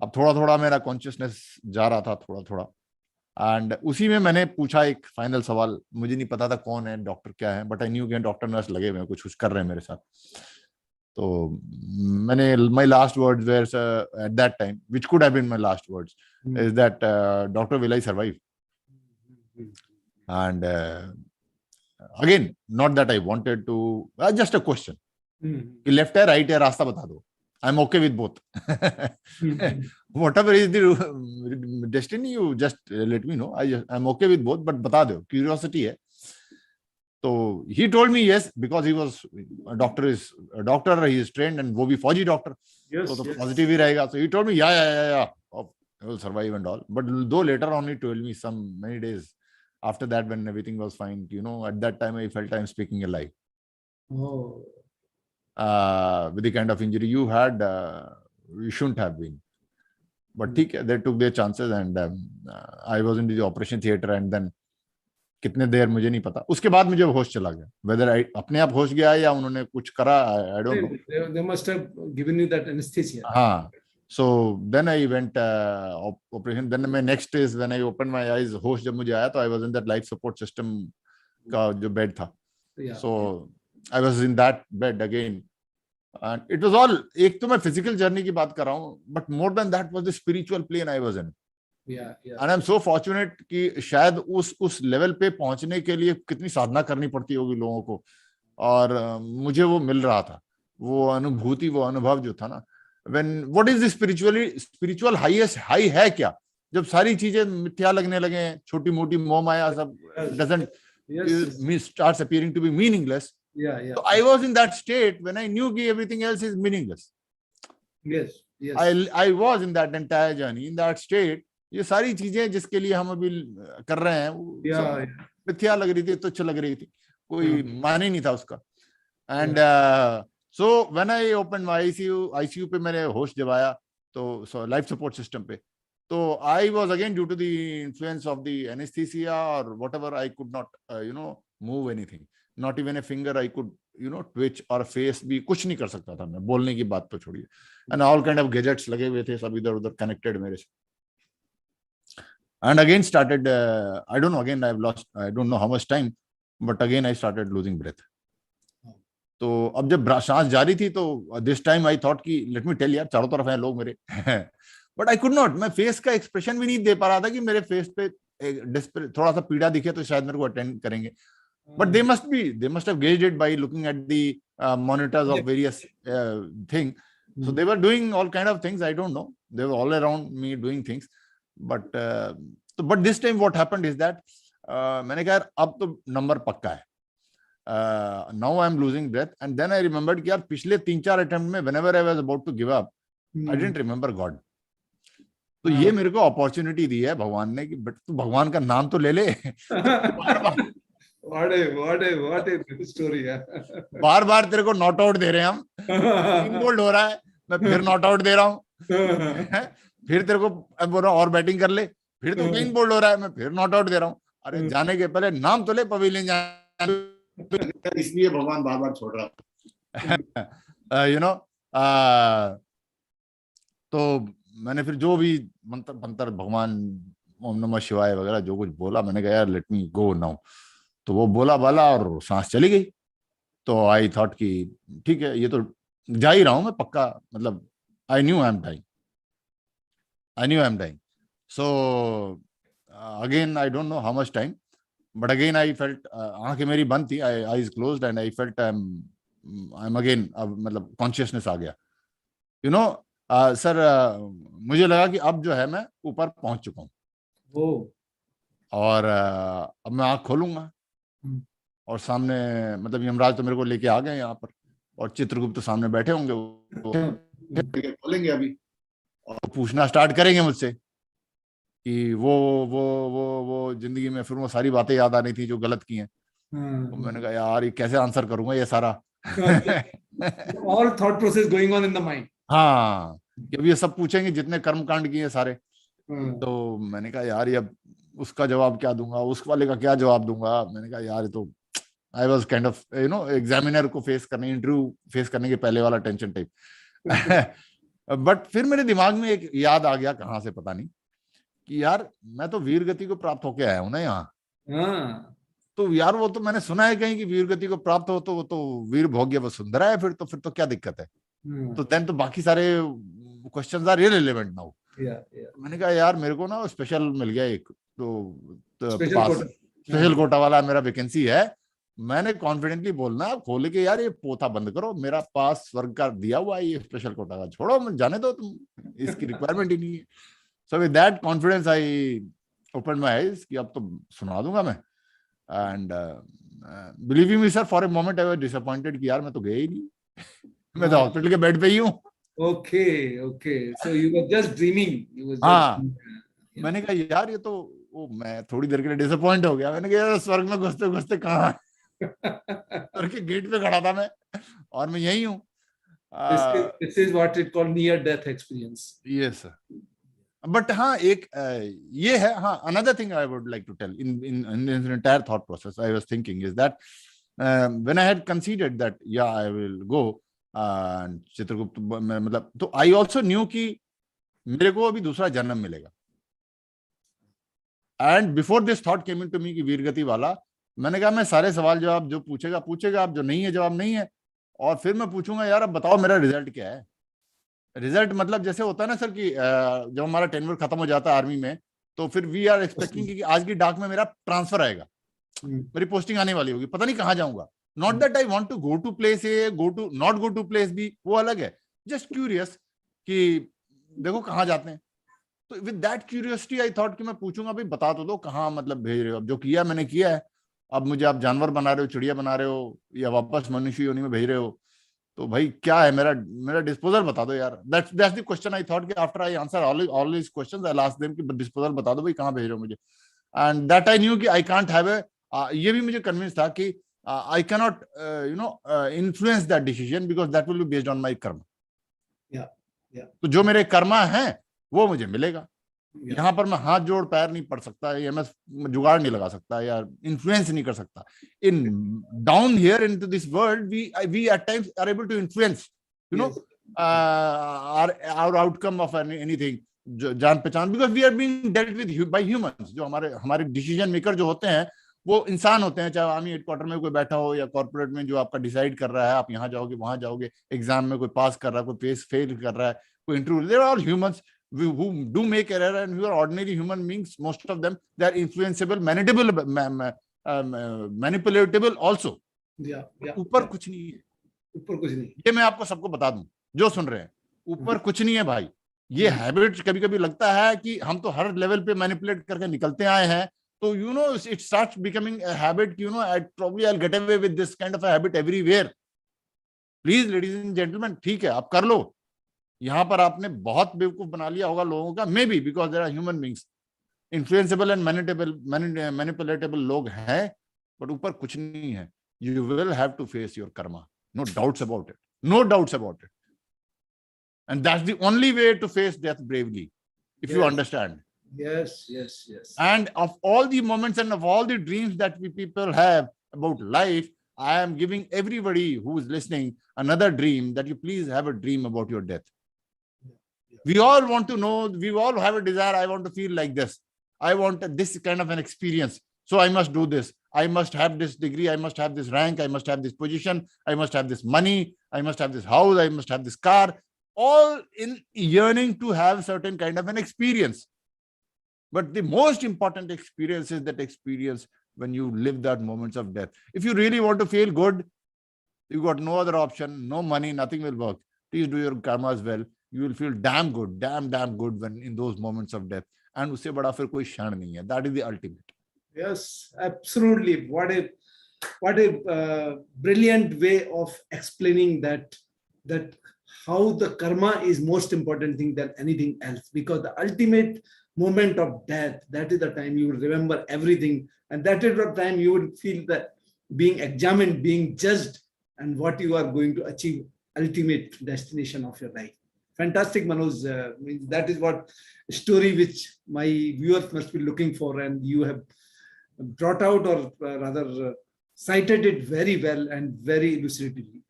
अब थोड़ा थोड़ा मेरा कॉन्शियसनेस जा रहा था, थोड़ा. एंड उसी में मैंने पूछा एक फाइनल सवाल, मुझे नहीं पता था कौन है डॉक्टर क्या है, बट आई न्यू कि डॉक्टर नर्स लगे हुए हैं, कुछ कुछ कर रहे हैं मेरे साथ। तो मैंने my last words were at that time, which could have been my last words, is that doctor will I survive? And again not that I wanted to, just a question कि लेफ्ट है right है रास्ता बता दो, I am okay with both, whatever is the destiny, you just let me know, I'm okay with both, but बता दो, curiosity है। तो he told me yes, because he was a doctor, he is trained, and वो भी फौजी doctor, तो positive ही रहेगा। so he told me yeah, I will survive and all, but though later on he told me some many days after that, when everything was fine, at that time I felt I'm speaking a lie. With the kind of injury you had, you shouldn't have been, but ठीक है, they took their chances, and I was in the operation theater, and then कितने देर मुझे नहीं पता, उसके बाद मुझे होश चला गया, whether I अपने आप होश गया या उन्होंने कुछ करा, I don't know. They must have given you that anesthesia. हाँ, so then I went operation. Then my next is when I opened my eyes, होश जब मुझे आया तो I was in that life support system का जो bed था, so I was in that bed again. And it was all, एक तो मैं फिजिकल जर्नी की बात कर रहा हूँ, but more than that was the spiritual plane I was in. And I am so fortunate कि शायद उस लेवल पे पहुंचने के लिए कितनी साधना करनी पड़ती होगी लोगों को, और मुझे वो मिल रहा था, वो अनुभूति, वो अनुभव जो था ना, when what is the spiritual highest high है क्या, जब सारी चीजें मिथ्या लगने लगे, छोटी मोटी मोह माया सब doesn't starts appearing to be meaningless. So I was in that state when I knew that everything else is meaningless. Yes. I was in that entire journey, in that state. ये सारी चीजें जिसके लिए हम अभी कर रहे हैं, मिथ्या लग रही थी, तुच्छ लग रही थी, कोई माने नहीं था उसका. And so when I opened my ICU पे मैंने होश जब आया, तो life support system पे, तो I was again due to the influence of the anesthesia or whatever, I could not move anything. Not even a finger I could twitch, or face भी कुछ नहीं कर सकता था मैं, बोलने की बात तो छोड़िए. And all kind of gadgets लगे हुए थे, सब इधर उधर connected मेरे से. And again started, I don't know, again I've lost, I don't know how much time, but again I started losing breath. तो अब जब सांस जारी थी, तो this time I thought कि let me tell यार, चारों तरफ हैं लोग मेरे, but I could not, मैं फेस का एक्सप्रेशन भी नहीं दे पा रहा था कि मेरे फेस पे थोड़ा सा पीड़ा दिखे तो शायद मेरे को अटेंड करेंगे. But they must have gauged it by looking at the monitors of various things. So they were doing all kind of things. I don't know. They were all around me doing things. But this time what happened is that मैंने कहा अब तो number पक्का है. Now I am losing breath. And then I remembered कि यार पिछले 3-4 attempt में whenever I was about to give up, I didn't remember God. तो ये मेरे को अपॉर्चुनिटी दी है भगवान ने कि तू भगवान का नाम तो ले ले. What a story है. बार बार तेरे को नॉट आउट दे रहे हैं हम, टीम बोल्ड हो रहा है, मैं फिर नॉट आउट दे रहा हूँ, फिर तेरे को बोल रहा हूँ और बैटिंग कर ले, फिर तो क्लीन बोल्ड हो रहा है, मैं फिर नॉट आउट दे रहा हूँ. अरे जाने के पहले नाम तो ले, पवेलियन जाने, इसलिए भगवान बार बार छोड़ रहा. तो मैंने फिर जो भी मंत्र भगवान ओम नमः शिवाय वगैरह जो कुछ बोला, मैंने कहा यार लेट मी गो नाउ. तो वो बोला और सांस चली गई. तो आई थॉट कि ठीक है, ये तो जा ही रहा हूं मैं पक्का, मतलब I knew I am dying. So again I don't know how much time, but again I felt, आंखें मेरी बंद थी, eyes closed, and I felt I am again, मतलब कॉन्शियसनेस आ गया. सर मुझे लगा कि अब जो है मैं ऊपर पहुंच चुका हूँ, और अब मैं आंख खोलूंगा, और सामने मतलब यमराज तो मेरे को लेके आ गए यहाँ पर, और चित्रगुप्त तो सामने बैठे होंगे, वो खोलेंगे अभी और पूछना स्टार्ट करेंगे मुझसे कि वो जिंदगी में फिर वो सारी बातें याद आ रही थी जो गलत की हैं. तो मैंने कहा यार ये कैसे आंसर करूंगा ये सारा. All thought process going on in the mind. हाँ, अब ये सब पूछेंगे जितने कर्मकांड किए सारे. तो मैंने कहा यार ये अब उसका जवाब क्या दूंगा, उस वाले का क्या जवाब दूंगा. मैंने कहा यार तो I was kind of examiner को फेस करने, इंटरव्यू फेस करने के पहले वाला टेंशन टाइप. बट फिर मेरे दिमाग में एक याद आ गया, कहाँ से पता नहीं, कि यार मैं तो वीर गति को प्राप्त होके आया हूं ना यहाँ। हाँ, तो यार वो तो मैंने सुना है कहीं कि वीर गति को प्राप्त हो तो वो तो वीर भोग्य वसुंधरा है, फिर तो क्या दिक्कत है। तो देन तो बाकी सारे क्वेश्चंस आर इररिलेवेंट नाउ। या मैंने कहा यार मेरे को ना स्पेशल मिल गया एक तो स्पेशल पास कोटा। स्पेशल कोटा वाला मेरा वैकेंसी है। मैंने कॉन्फिडेंटली बोलना खोल के, यार ये पोथा बंद करो, मेरा पास स्वर्ग का दिया हुआ है, ये स्पेशल कोटा का छोड़ो, जाने दो तुम, इसकी रिक्वायरमेंट ही नहीं है। So with that confidence I open my eyes कि अब तो सुना दूंगा मैं। And believe me sir, for a moment I was disappointed कि यार मैं तो गया ही नहीं, मैं तो हाँ, हॉस्पिटल के बेड पे ही हूँ। Okay okay, so you were just dreaming, you were हाँ, जस्ट। मैंने कहा यार ये तो वो, मैं थोड़ी देर के लिए डिसअपॉइंट हो गया। मैंने कहा यार स्वर्ग में घुसते घुसते कहाँ, स्वर्ग के गेट पे खड़ा था मैं, और मैं यही हूँ। This is what it called near death experience. Yes but हाँ एक ये है, हाँ another thing I would like to tell in in entire thought process I was thinking is that when I had considered that या I will go Chitragupta, मतलब तो I also new कि मेरे को अभी दूसरा जन्म मिलेगा। And before this thought came into me कि वीरगति वाला, मैंने कहा मैं सारे सवाल जवाब जो पूछेगा पूछेगा, आप जो नहीं है जवाब नहीं है, और फिर मैं पूछूंगा यार अब बताओ मेरा रिजल्ट क्या है। रिजल्ट मतलब जैसे होता है ना सर कि जब हमारा टेन्योर खत्म हो जाता है आर्मी में, तो फिर वी आर एक्सपेक्टिंग कि आज की डाक में मेरा ट्रांसफर आएगा, मेरी पोस्टिंग आने वाली होगी, पता नहीं कहाँ जाऊंगा। Not that I want to go to place A, go to not go to place B, वो अलग है। जस्ट क्यूरियस कि देखो कहाँ जाते हैं। तो with that curiosity I thought कि मैं पूछूंगा भाई बता तो दो कहाँ मतलब भेज रहे हो, अब जो किया मैंने किया है, अब मुझे आप जानवर बना रहे हो, चिड़िया बना रहे हो, या वापस मनुष्य योनि में भेज रहे हो, तो भाई क्या है मेरा मेरा डिस्पोजल बता दो यार। That's the question I thought कि after I answer all this questions I ask them कि डिस्पोजल बता दो भाई कहाँ भेज रहे हो मुझे। एंड दैट आई न्यू कि आई कांट हैव ए, ये भी मुझे कन्विंस था कि I can not influence that decision because that will be based on my कर्म। तो जो मेरे कर्मा है वो मुझे मिलेगा। यहाँ पर मैं हाथ जोड़ पैर नहीं पड़ सकता, या मैं जुगाड़ नहीं लगा सकता, या इन्फ्लुएंस नहीं कर सकता। In down here into this world we at times are able to influence you know our outcome of anything, जान पहचान, because we are being dealt with by humans. जो हमारे हमारे डिसीजन मेकर जो होते हैं वो इंसान होते हैं, चाहे आर्मी हेडक्वार्टर में कोई बैठा हो या कॉर्पोरेट में जो आपका डिसाइड कर रहा है आप यहाँ जाओगे वहां जाओगे, एग्जाम में कोई पास कर रहा है, कोई फेल कर रहा है, कोई interview, they are all humans who do make error and who are ordinary human beings. Most of them they are influenceable, manipulatable also. ऊपर कुछ नहीं है, ऊपर कुछ नहीं। ये मैं आपको सबको बता दूं जो सुन रहे हैं, ऊपर कुछ नहीं है भाई। ये हैबिट कभी कभी लगता है कि हम तो हर लेवल पे मैनिपुलेट करके निकलते आए हैं, तो you know it starts becoming a habit, you know I probably I will get away with this kind of a habit everywhere. Please ladies and gentleman, ठीक है आप कर लो, यहाँ पर आपने बहुत बेवकूफ बना लिया होगा लोगों का, maybe because there are human beings, influenceable and manipulatable लोग हैं, बट ऊपर कुछ नहीं है। You will have to face your karma, no doubts about it, no doubts about it, and that's the only way to face death bravely if you understand. Yes. And of all the moments and of all the dreams that we people have about life, I am giving everybody who is listening another dream, that you please have a dream about your death. We all want to know, we all have a desire, I want to feel like this, I want this kind of an experience, so I must do this, I must have this degree, I must have this rank, I must have this position, I must have this money, I must have this house, I must have this car, all in yearning to have certain kind of an experience. But the most important experience is that experience when you live that moments of death. If you really want to feel good, you got no other option, no money, nothing will work. Please do your karma as well. You will feel damn good, damn good when in those moments of death. And usse bada fir koi क्षण नहीं है. That is the ultimate. Yes, absolutely. What a brilliant way of explaining that how the karma is most important thing than anything else, because the ultimate moment of death, that is the time you will remember everything, and that is the time you will feel that being examined, being judged, and what you are going to achieve, ultimate destination of your life. Fantastic, Manoj. That is what story which my viewers must be looking for, and you have brought out, or rather cited it very well and very elucidatively.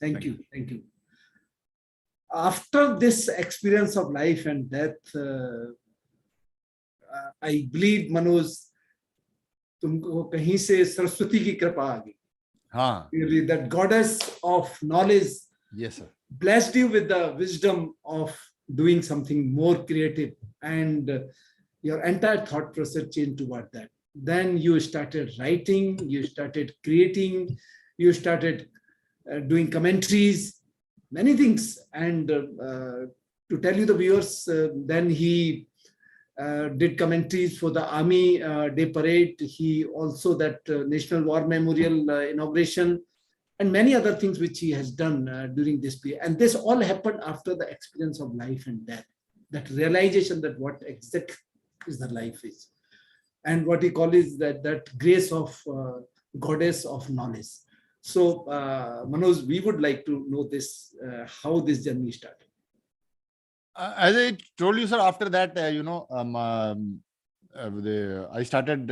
Thank you. After this experience of life and death, I believe, Manoj, तुमको कहीं से सरस्वती की कृपा आ गई. हाँ. Really, that goddess of knowledge Yes, sir. blessed you with the wisdom of doing something more creative, and your entire thought process changed toward that. Then you started writing, you started creating, you started doing commentaries, many things. And to tell you the viewers, then he did commentaries for the Army Day Parade. He also that National War Memorial inauguration, and many other things which he has done during this period. And this all happened after the experience of life and death, that realization that what exact is the life is, and what he calls is that grace of goddess of knowledge. So Manoj, we would like to know this, how this journey started. As I told you, sir, after that, I started,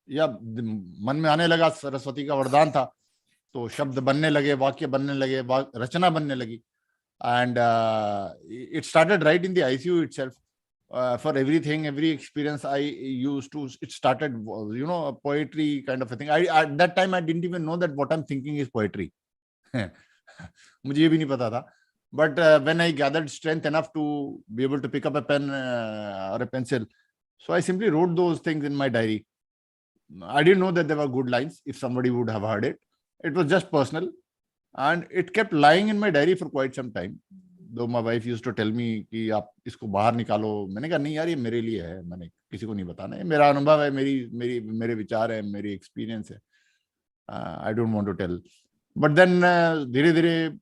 मन में आने लगा, सरस्वती का वरदान था, तो शब्द बनने लगे, वाक्य बनने लगे, रचना बनने लगी. And it started right in the ICU itself. For everything, every experience I used to, it started, a poetry kind of a thing. At that time, I didn't even know that what I'm thinking is poetry. मुझे ये भी नहीं पता था. But when I gathered strength enough to be able to pick up a pen or a pencil, so I simply wrote those things in my diary. I didn't know that they were good lines, if somebody would have heard it. It was just personal. And it kept lying in my diary for quite some time. Though my wife used to tell me कि आप इसको बाहर निकालो. मैंने कहा नहीं यार, ये मेरे लिए है, मैंने किसी को नहीं बताना. ये मेरा अनुभव है, मेरे विचार है, मेरी एक्सपीरियंस है. I don't want to tell. But then धीरे धीरे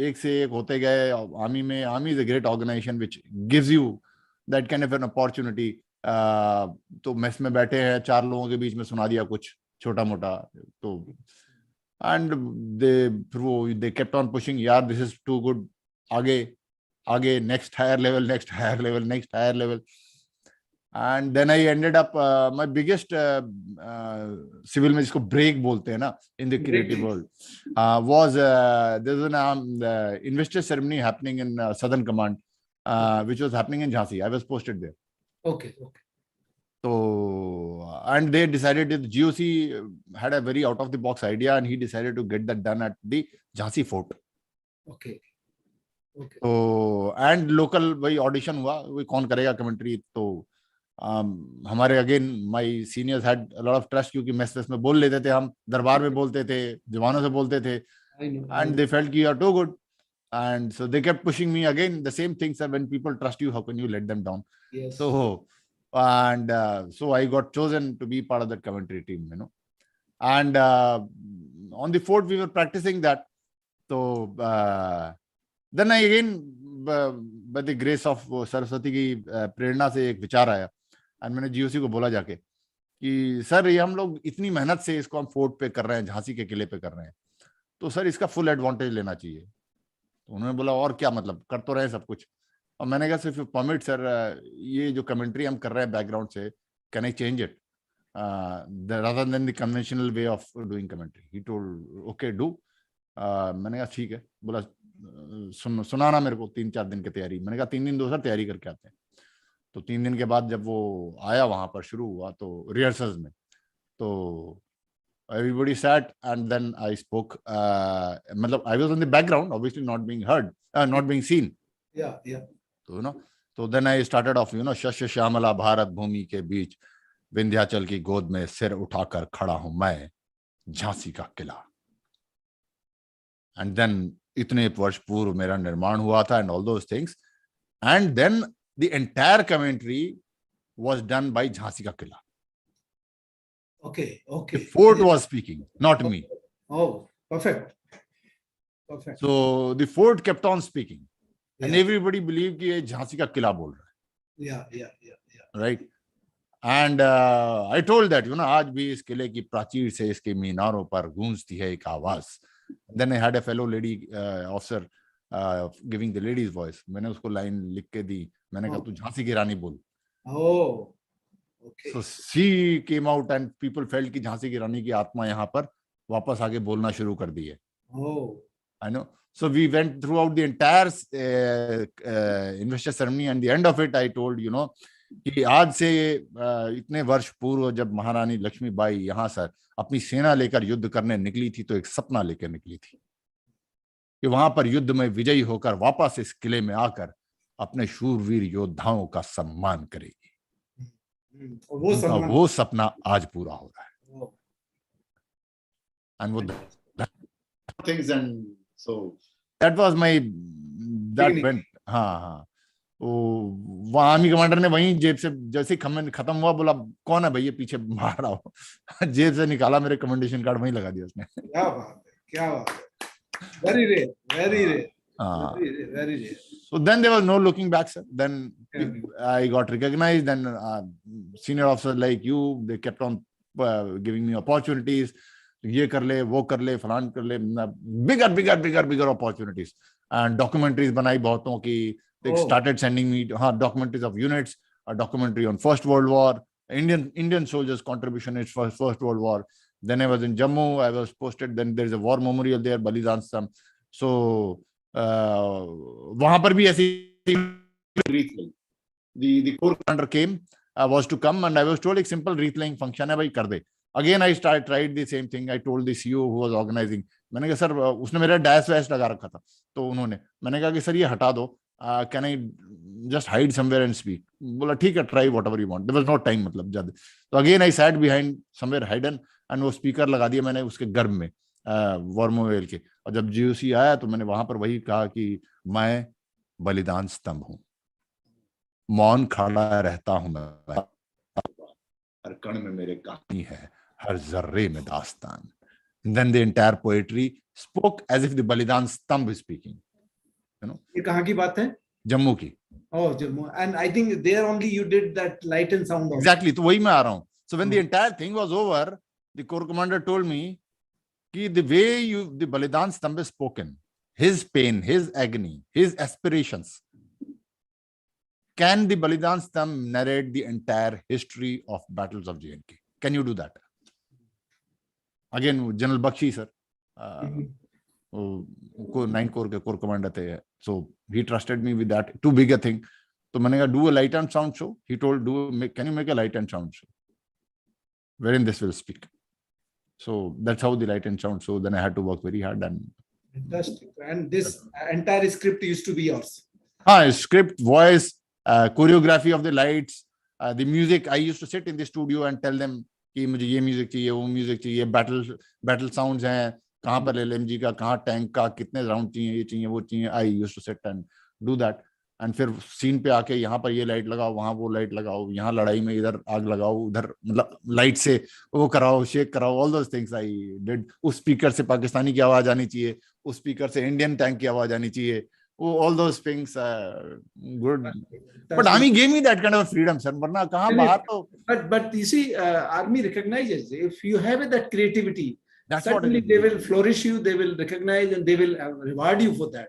एक से एक होते गए. Army is a great organization which gives you that kind of an opportunity. तो मेस में बैठे हैं, 4 लोगों के बीच में सुना दिया कुछ छोटा मोटा. तो and they kept on pushing, yaar, this is too good, aage, next higher level. And then I ended up my biggest civil में जिसको break बोलते हैं ना in the creative world was there's an investor ceremony happening in Southern Command, which was happening in Jhansi. I was posted there. Okay. So, and they decided that GOC had a very out of the box idea, and he decided to get that done at the Jhansi fort. Okay. So, and local वही audition हुआ, वही कौन करेगा commentary. तो हमारे again my seniors had a lot of trust, क्योंकि mess में बोल लेते थे हम, दरबार में बोलते थे, जवानों से बोलते थे, and they felt कि you are too good, and so they kept pushing me. Again the same thing, sir, when people trust you, how can you let them down? Yes. So and so I got chosen to be part of that commentary team, and on the fort we were practicing that. So then I again by the grace of Saraswati की प्रेरणा से एक विचार आया, और मैंने GOC को बोला जाके कि सर ये हम लोग इतनी मेहनत से इसको हम फोर्ट पे कर रहे हैं, झांसी के किले पे कर रहे हैं, तो सर इसका फुल एडवांटेज लेना चाहिए. तो उन्होंने बोला और क्या, मतलब कर तो रहे हैं सब कुछ. और मैंने कहा सिर्फ परमिट सर, ये जो कमेंट्री हम कर रहे हैं बैकग्राउंड से, can I change it rather than the conventional way of doing commentary? He told okay, do. मैंने कहा ठीक है. बोला सुनाना मेरे को 3-4 दिन की तैयारी. मैंने कहा 3 दिन दो सर, तैयारी करके आते हैं. तो 3 दिन के बाद जब वो आया, वहां पर शुरू हुआ तो रिहर्सल्स में, तो everybody sat and then I spoke. मतलब I was on the background, obviously not being heard, not being seen. Yeah. तो then I started off, शस्य श्यामला भारत भूमि के बीच विंध्याचल की गोद में सिर उठाकर खड़ा हूं मैं, झांसी का किला. And then इतने वर्ष पूर्व मेरा निर्माण हुआ था, and all those things. And then the entire commentary was done by Jhansi का किला. Okay. The fort was speaking, not me. Oh, perfect. So the fort kept on speaking, and everybody believed कि ये झांसी का किला बोल रहा है. Yeah. Right. And I told that, आज भी इस किले की प्राचीर से इसके मीनारों पर गूंजती है एक आवाज. Then I had a fellow lady officer giving the lady's voice. मैंने उसको लाइन लिख के दी. मैंने कहा तू झांसी की रानी बोल. Oh, okay. So she came out and people felt कि झांसी की रानी की आत्मा यहाँ पर वापस आके बोलना शुरू कर दी है. Oh, I know. So we went throughout the entire investor ceremony, and the end of it I told, कि आज से इतने वर्ष पूर्व जब महारानी लक्ष्मीबाई यहाँ सर अपनी सेना लेकर युद्ध करने निकली थी, तो एक सपना लेकर निकली थी कि वहां पर युद्ध में विजयी होकर वापस इस किले में आकर अपने शूरवीर योद्धाओं का सम्मान करेगी। उनका वो सपना आज पूरा हो रहा है। And with things, and so that was my that went हाँ वो आर्मी कमांडर ने वहीं जेब से जैसे खत्म हुआ बोला कौन है भैया पीछे मार रहा हो जेब से निकाला मेरे कमेंडेशन कार्ड वहीं लगा दिया उसने। क्या बात है, क्या बात है, very rare, very rare, very rare. So then there was no looking back, sir. Then I got recognized, and senior officers like you, they kept on giving me opportunities. ये कर ले, वो कर ले, फलान कर ले, bigger opportunities. And documentaries बनाई बहुतों की. They started sending me documentaries of units, a documentary on First World War, Indian soldiers' contribution in First World War. Then I was in Jammu, I was posted. Then there is a war memorial there, Balidan Stamp. So वहां पर भी ऐसी the corps commander came, was to come, and I was told एक simple wreath laying function है भाई कर दे. Again I tried the same thing. I told the CEO who was organizing, मैंने कहा सर उसने मेरा डैश वैश लगा रखा था, तो मैंने कहा कि सर ये हटा दो, can I just hide somewhere and speak? बोला ठीक है, try whatever you want. There was no time, मतलब जब तो again I sat behind somewhere hidden, and वो स्पीकर लगा दिया मैंने उसके गर्भ में वॉर्मोवेल के, और जब जीओसी आया तो मैंने वहां पर वही कहा कि मैं बलिदान स्तंभ हूं, मौन खड़ा रहता हूं मैं, हर कण में मेरे कहानी है, हर जर्रे में दास्तान. Then the entire poetry spoke as if the बलिदान स्तंभ is speaking. ये कहाँ की बात है? जम्मू की. Oh, Jammu. And I think there only you did that light and sound. Exactly. तो वही मैं आ रहा हूँ. So when the entire thing was over, the corps commander told me कि the way the Balidan Stambh is spoken, his pain, his agony, his aspirations, can the Balidan Stambh narrate the entire history of battles of J&K? Can you do that? Again, General Bakshi sir, को 9 corps के corps commander थे, so he trusted me with that. Too big a thing. तो मैंने कहा do a light and sound show. He told can you make a light and sound show wherein this will speak. So that's how the light and sound. So then I had to work very hard. And fantastic. And this entire script used to be yours. Script, voice, choreography of the lights, the music. I used to sit in the studio and tell them कि मुझे ये music चाहिए, वो music चाहिए, battle sounds हैं, कहाँ पर LMG का, कहाँ टैंक का, कितने राउंड चाहिए, ये चाहिए, वो चाहिए. I used to sit and do that. And फिर सीन पे आके यहाँ पर ये लाइट लगाओ, वहां वो लाइट लगाओ, यहाँ लड़ाई में इधर आग लगाओ, उधर मतलब लाइट से वो कराओ, शेक कराओ, all those things I did. उस स्पीकर से पाकिस्तानी की आवाज आनी चाहिए, उस स्पीकर से इंडियन टैंक की आवाज आनी चाहिए, वो all those things good. But army gave me that kind of freedom sir, वरना कहाँ बाहर तो. But you see, army recognizes if you have that creativity, certainly they will flourish you, they will recognize and they will reward you for that.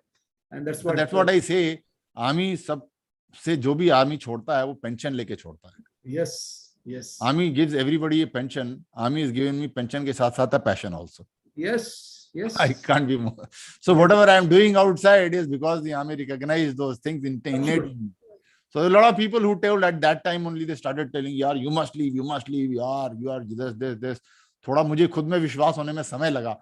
And that's what I say. Army सब से जो भी army छोड़ता है वो pension लेके छोड़ता है. Yes. Army gives everybody A pension. Army is giving me pension के साथ साथ passion also. Yes. I can't be more. So whatever I am doing outside is because the army recognized those things innately. So a lot of people who told at that time only, they started telling, yaar, you must leave, you are this. थोड़ा मुझे खुद में विश्वास होने में समय लगा.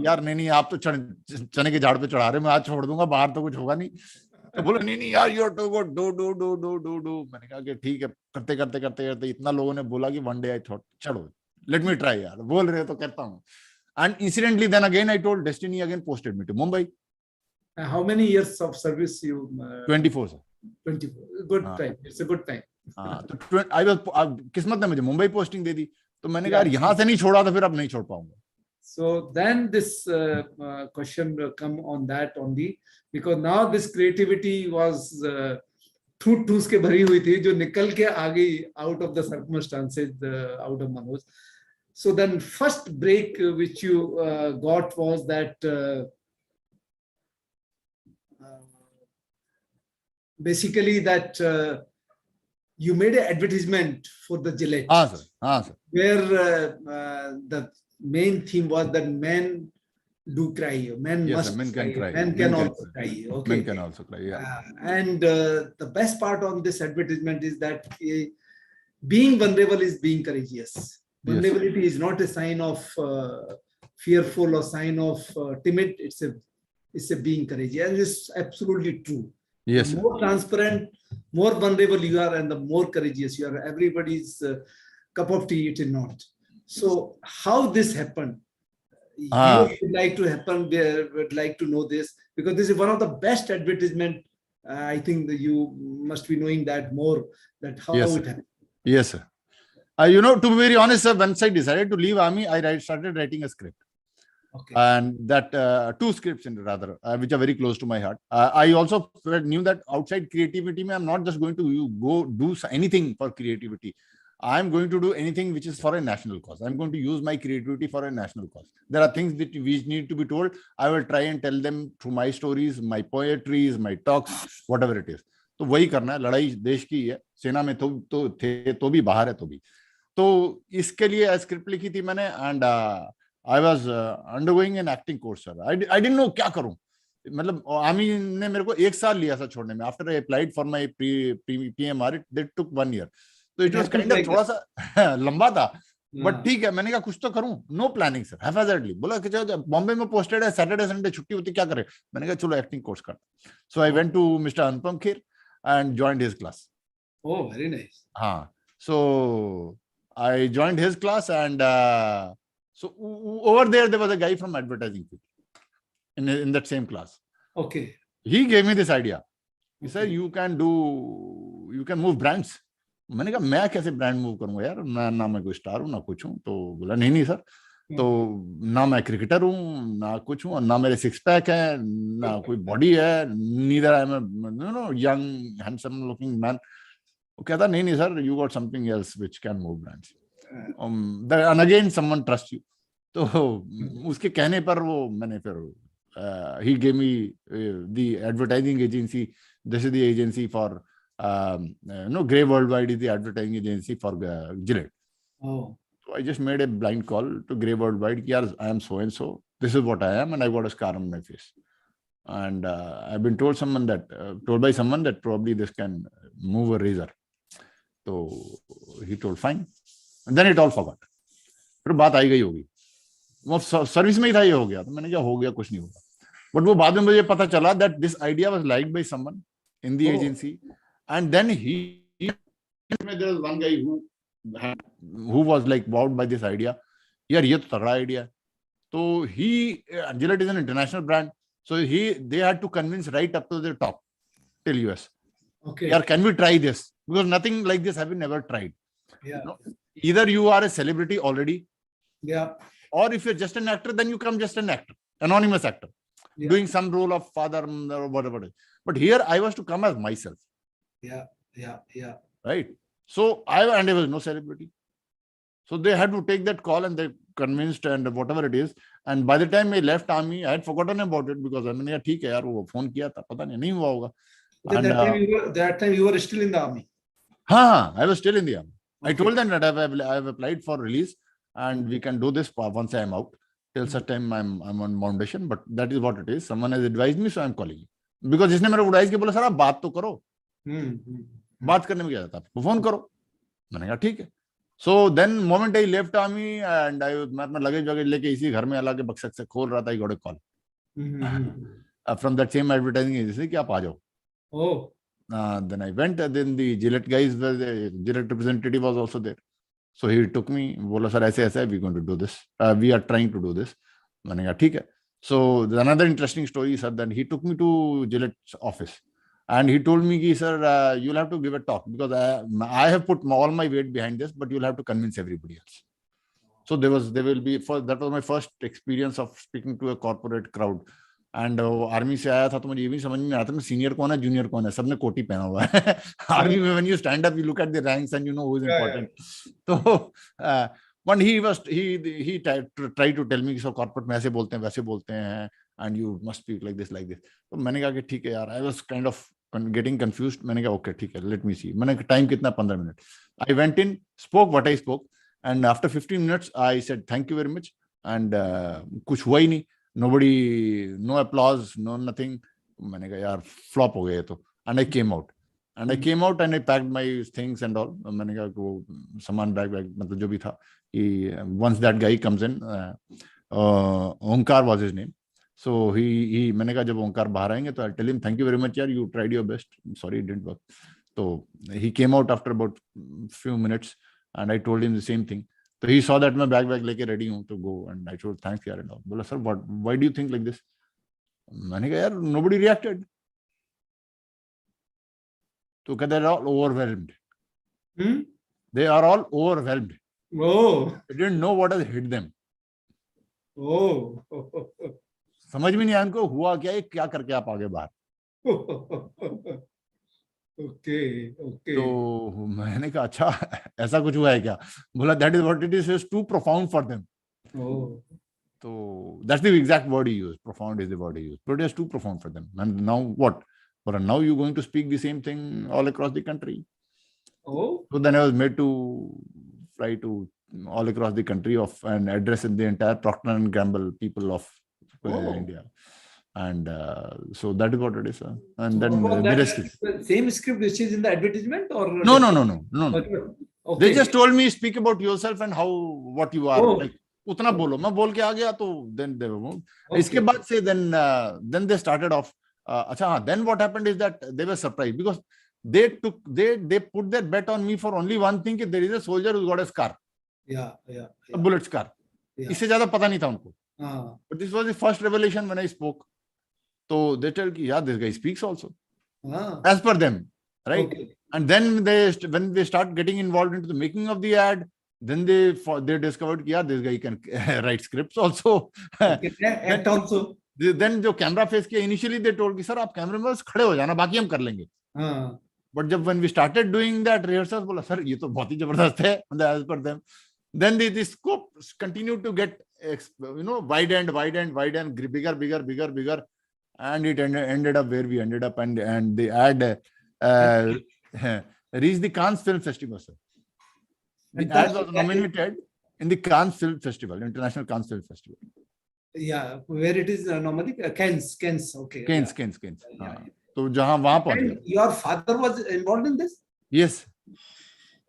यार नहीं आप तो चने के झाड़ पे चढ़ा रहे, मैं आज छोड़ दूंगा, बाहर तो कुछ होगा नहीं. तो बोला नहीं यार, यू टू गो डू. मैंने कहा कि ठीक है, करते इतना लोगों ने बोला कि वन डे आई थॉट चलो लेट मी ट्राई, यार बोल रहे तो करता हूँ. And incidentally, then again I told Destiny again posted me to Mumbai. How many years of service you? 24 sir. 24. Good time. It's a good time. तो I was किस्मत ने मुझे मुंबई पोस्टिंग दे दी, तो मैंने कहा यहाँ से नहीं छोड़ा तो फिर अब नहीं छोड़ पाऊंगा. So then this question come on that only, because now this creativity was ठूस के भरी हुई थी, जो निकल के आ गई out of the circumstances, out of Manoj. So then first break which you got was that basically that you made an advertisement for the Gillette. Sir. Where the main theme was that men do cry. Men Yes, sir. must Men can cry. cry. Men can Men can also cry. cry. Men Okay. can also cry. Yeah. And the best part on this advertisement is that being vulnerable is being courageous. Yes. Vulnerability is not a sign of fearful or sign of timid. It's a being courageous, and it's absolutely true. The Yes, sir. more transparent, more vulnerable you are, and the more courageous you are. Everybody's cup of tea, it is not. So, how this happened? Viewers Ah, would like to happen. They would like to know this because this is one of the best advertisement. I think that you must be knowing that more. That how yes, sir. it happened. Yes, sir. To be very honest, sir, once I decided to leave army, started writing a script. Okay. And that two scripts in rather, which are very close to my heart. I also knew that outside creativity, I'm not just going to go do anything for creativity. I'm going to do anything which is for a national cause. I'm going to use my creativity for a national cause. There are things that which need to be told. I will try and tell them through my stories, my poetries, my talks, whatever it is. तो वही करना है. लड़ाई देश की है. सेना में तो थे तो भी, बाहर है तो भी. तो इसके लिए स्क्रिप्ट लिखी थी मैंने. And I was undergoing an acting course, sir. I didn't know क्या करूं. मतलब आर्मी ने मेरे को 1 साल लिया था छोड़ने में. After I applied for my PMR, it took 1 year. तो इट वाज काइंड ऑफ थोड़ा सा लंबा था. बट ठीक है, मैंने कहा कुछ तो करूं. नो प्लानिंग सर, हैफेजर्डली बोला कि चलो बॉम्बे में पोस्टेड है, सैटरडे संडे छुट्टी होती, क्या करे. मैंने कहा चलो एक्टिंग कोर्स कर. So I went to mister Anupam Kher and joined his class. Oh, very nice. हाँ. So I joined his class, and so over there was a guy from advertising in that same class. Okay. He gave me this idea. He Okay. said you can move brands. मैंने कहा मैं कैसे brand move करूंगा यार, ना मैं कोई star हूँ ना कुछ हूँ. तो बोला नहीं सर, तो ना मैं क्रिकेटर हूँ ना कुछ हूँ, ना मेरे सिक्स पैक है, ना कोई बॉडी है, neither I am young handsome looking man. वो कहता नहीं sir, you got something else which can move brands, and again someone trust you. तो उसके कहने पर वो मैंने फिर he gave me the advertising agency. This is the agency for Grey Worldwide is the advertising agency for Gillette. Oh. So I just made a blind call to Grey Worldwide. Yeah, I am so and so. This is what I am, and I got a scar on my face. And I've been told by someone that probably this can move a razor. So he told fine, and then it all forgot. फिर बात आई गई होगी, वो service में ही था, ये हो गया. तो मैंने क्या हो गया, कुछ नहीं होगा. बट वो बाद में मुझे पता चला that this idea was liked by someone in the agency, and then there was one guy who was like wowed by this idea. यार ये तो तगड़ा आइडिया है. तो Gillette is an international brand, so they had to convince right up to the top till US. Okay. यार can we try this, because nothing like this have been never tried. Yeah. Either you are a celebrity already, Yeah. or if you're just an actor, then you come just an actor, anonymous actor, doing some role of father or whatever. But here I was to come as myself. Yeah. Right. So I was no celebrity. So they had to take that call, and they convinced, and whatever it is. And by the time I left army, I had forgotten about it, because I mean, yeah, ठीक है यार, वो phone किया था, पता नहीं हुआ होगा. And that time you were still in the army. I was still in the army. Okay. I told them that I have applied for release, and we can do this once I am out. Till such time I'm on foundation, but that is what it is. Someone has advised me, so I'm calling you. Because जिसने मेरे को advise किया, बोला sir आप बात तो करो. बात करने में क्या जाता है, फोन करो. मैंने कहा ठीक है. So then moment I left army, and मैं अपना लगेज वगैरह लेके इसी घर में अलग बक्सक से खोल रहा था, I got a call from that same advertising agency कि आप आ जाओ. Oh. Then I went. Then the Gillette guys, the Gillette representative was also there. So he took me. बोला सर ऐसे ऐसे we are going to do this. We are trying to do this. मैंने कहा ठीक है. So another interesting story, sir. Then he took me to Gillette's office, and he told me, sir, you'll have to give a talk, because I have put all my weight behind this, but you'll have to convince everybody else. So that was my first experience of speaking to a corporate crowd. And army से आया था, तो मुझे ये भी समझ में आता था सीनियर कौन है जूनियर कौन है. सबने कोटी पहना हुआ है. आर्मी में when you stand up, you look at the ranks and you know who is important. तो when he tried to tell me, so corporate में ऐसे बोलते हैं वैसे बोलते हैं, and you must speak like this. तो मैंने कहा कि ठीक है यार. I was kind of getting confused. मैंने कहा ओके ठीक है, let me see. मैंने कहा टाइम कितना, 15 minute. I went in, spoke what I spoke, and after 15 minutes I said thank you very much, and कुछ हुआ ही नहीं. nobody, no applause, no nothing. मैंने कहा यार flop हो गया तो, and I came out. And I came out and I packed my things and all. मैंने कहा वो सामान बैग मतलब जो भी था, once that guy comes in, Omkar was his name. So he मैंने कहा जब ओंकार बाहर आएंगे तो I'll tell him thank you very much यार, you tried your best, sorry it didn't work. So he came out after about few minutes and I told him the same thing. So he saw that मैं bag लेके ready हूँ to go, and I told thanks यार and all. बोला sir why do you think like this? मैंने कहा यार nobody reacted. तो कहते they're all overwhelmed. They are all overwhelmed. Oh. They didn't know what has hit them. Oh. समझ में नहीं आया उनको हुआ क्या, क्या करके आप आगे बाहर. Okay. तो मैंने कहा अच्छा ऐसा कुछ हुआ है क्या? बोला that is what it is too profound for them. Oh. So that's the exact word he used. Profound is the word he used. But it is too profound for them. And now what? But now you're going to speak the same thing all across the country. Oh. So then I was made to fly to all across the country and address the entire Procter and Gamble people of India. And so that is what it is. And then the rest is the same script which is in the advertisement or no. Okay. They just told me speak about yourself and what you are. Oh. Like उतना बोलो, मैं बोल के आ गया तो then they were इसके बाद से then they started off. अच्छा हाँ, then what happened is that they were surprised because they put their bet on me for only one thing, that there is a soldier who's got a scar. Yeah. A bullet scar. इससे ज्यादा पता नहीं था उनको. But this was the first revelation when I spoke. So they tell कि yeah, this guy speaks also. As per them, right? Okay. And then when they start getting involved into the making of the ad, then they discovered yeah, this guy can write scripts also. Okay. Act also. Then जो camera face किया, initially they told कि sir आप camera में बस खड़े हो जाना, बाकी हम कर लेंगे. But जब when we started doing that rehearsals, बोला sir ये तो बहुत ही जबरदस्त है, as per them. Then the scope continued to get wide and bigger, and it ended up where we ended up, and the ad reached the Cannes Film Festival, sir. The ad was nominated in the Cannes Film Festival, International Cannes Film Festival. Yeah, where it is normally Cannes. Okay. Cannes. So जहाँ वहाँ पहुँच गए. Your father was involved in this? Yes.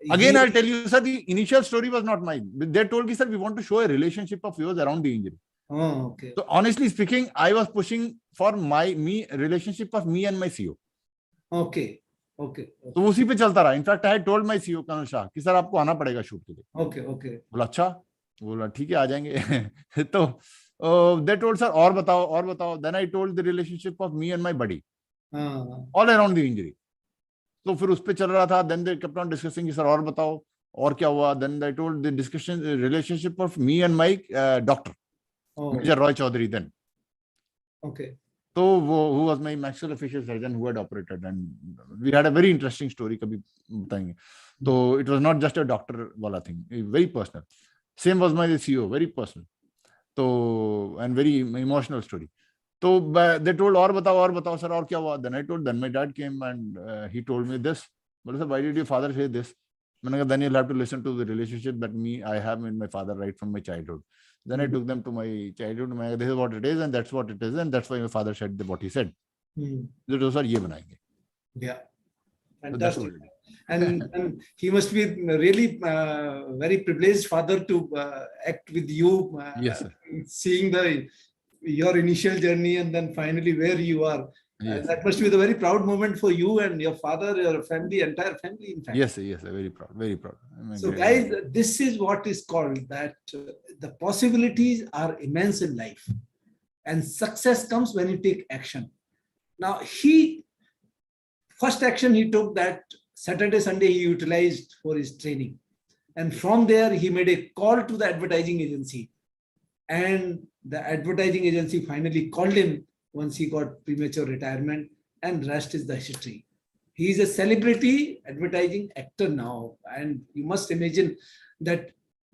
Again, I'll tell you, sir, the initial story was not mine. They told me, sir, we want to show a relationship of yours around the injury. Oh, okay. So honestly speaking, I was pushing for relationship of me and my CEO. Okay. तो उसी पे चलता रहा. In fact I told my CEO Kunal Shah कि sir आपको आना पड़ेगा shoot के लिए. ओके. बोला अच्छा, बोला ठीक है आ जाएंगे. तो दे टोल्ड सर और बताओ. Then I told the relationship of me and my buddy all around the injury. तो फिर उस पे चल रहा था. Then they kept on discussing sir और बताओ और क्या हुआ. Then I told the discussion relationship of me and my doctor major Roy Chaudhary. Then okay. तो वो who was my maxillofacial surgeon who had operated, and we had a very interesting story, कभी बताएंगे. तो it was not just a doctor वाला thing, very personal. Same was my CEO, very personal. तो and very emotional story. तो they told और बताओ sir और क्या हुआ. Then I told, then my dad came and he told me this. बोले sir why did your father say this? मैंने कहा then you'll have to listen to the relationship that I have with my father right from my childhood. Then I took them to my childhood. This is what it is, and that's what it is, and that's why my father said what he said. तो sir ये बनाएंगे. Yeah, fantastic. And he must be really very privileged father to act with you. Yes, sir. Seeing your initial journey and then finally where you are. Yes, that must be the very proud moment for you and your father, your family, entire family, in fact. Yes, very proud, very proud. So guys, this is what is called that the possibilities are immense in life, and success comes when you take action. Now first action he took, that Saturday, Sunday he utilized for his training. And from there he made a call to the advertising agency, and the advertising agency finally called him once he got premature retirement, and rest is the history. He is a celebrity advertising actor now, and you must imagine that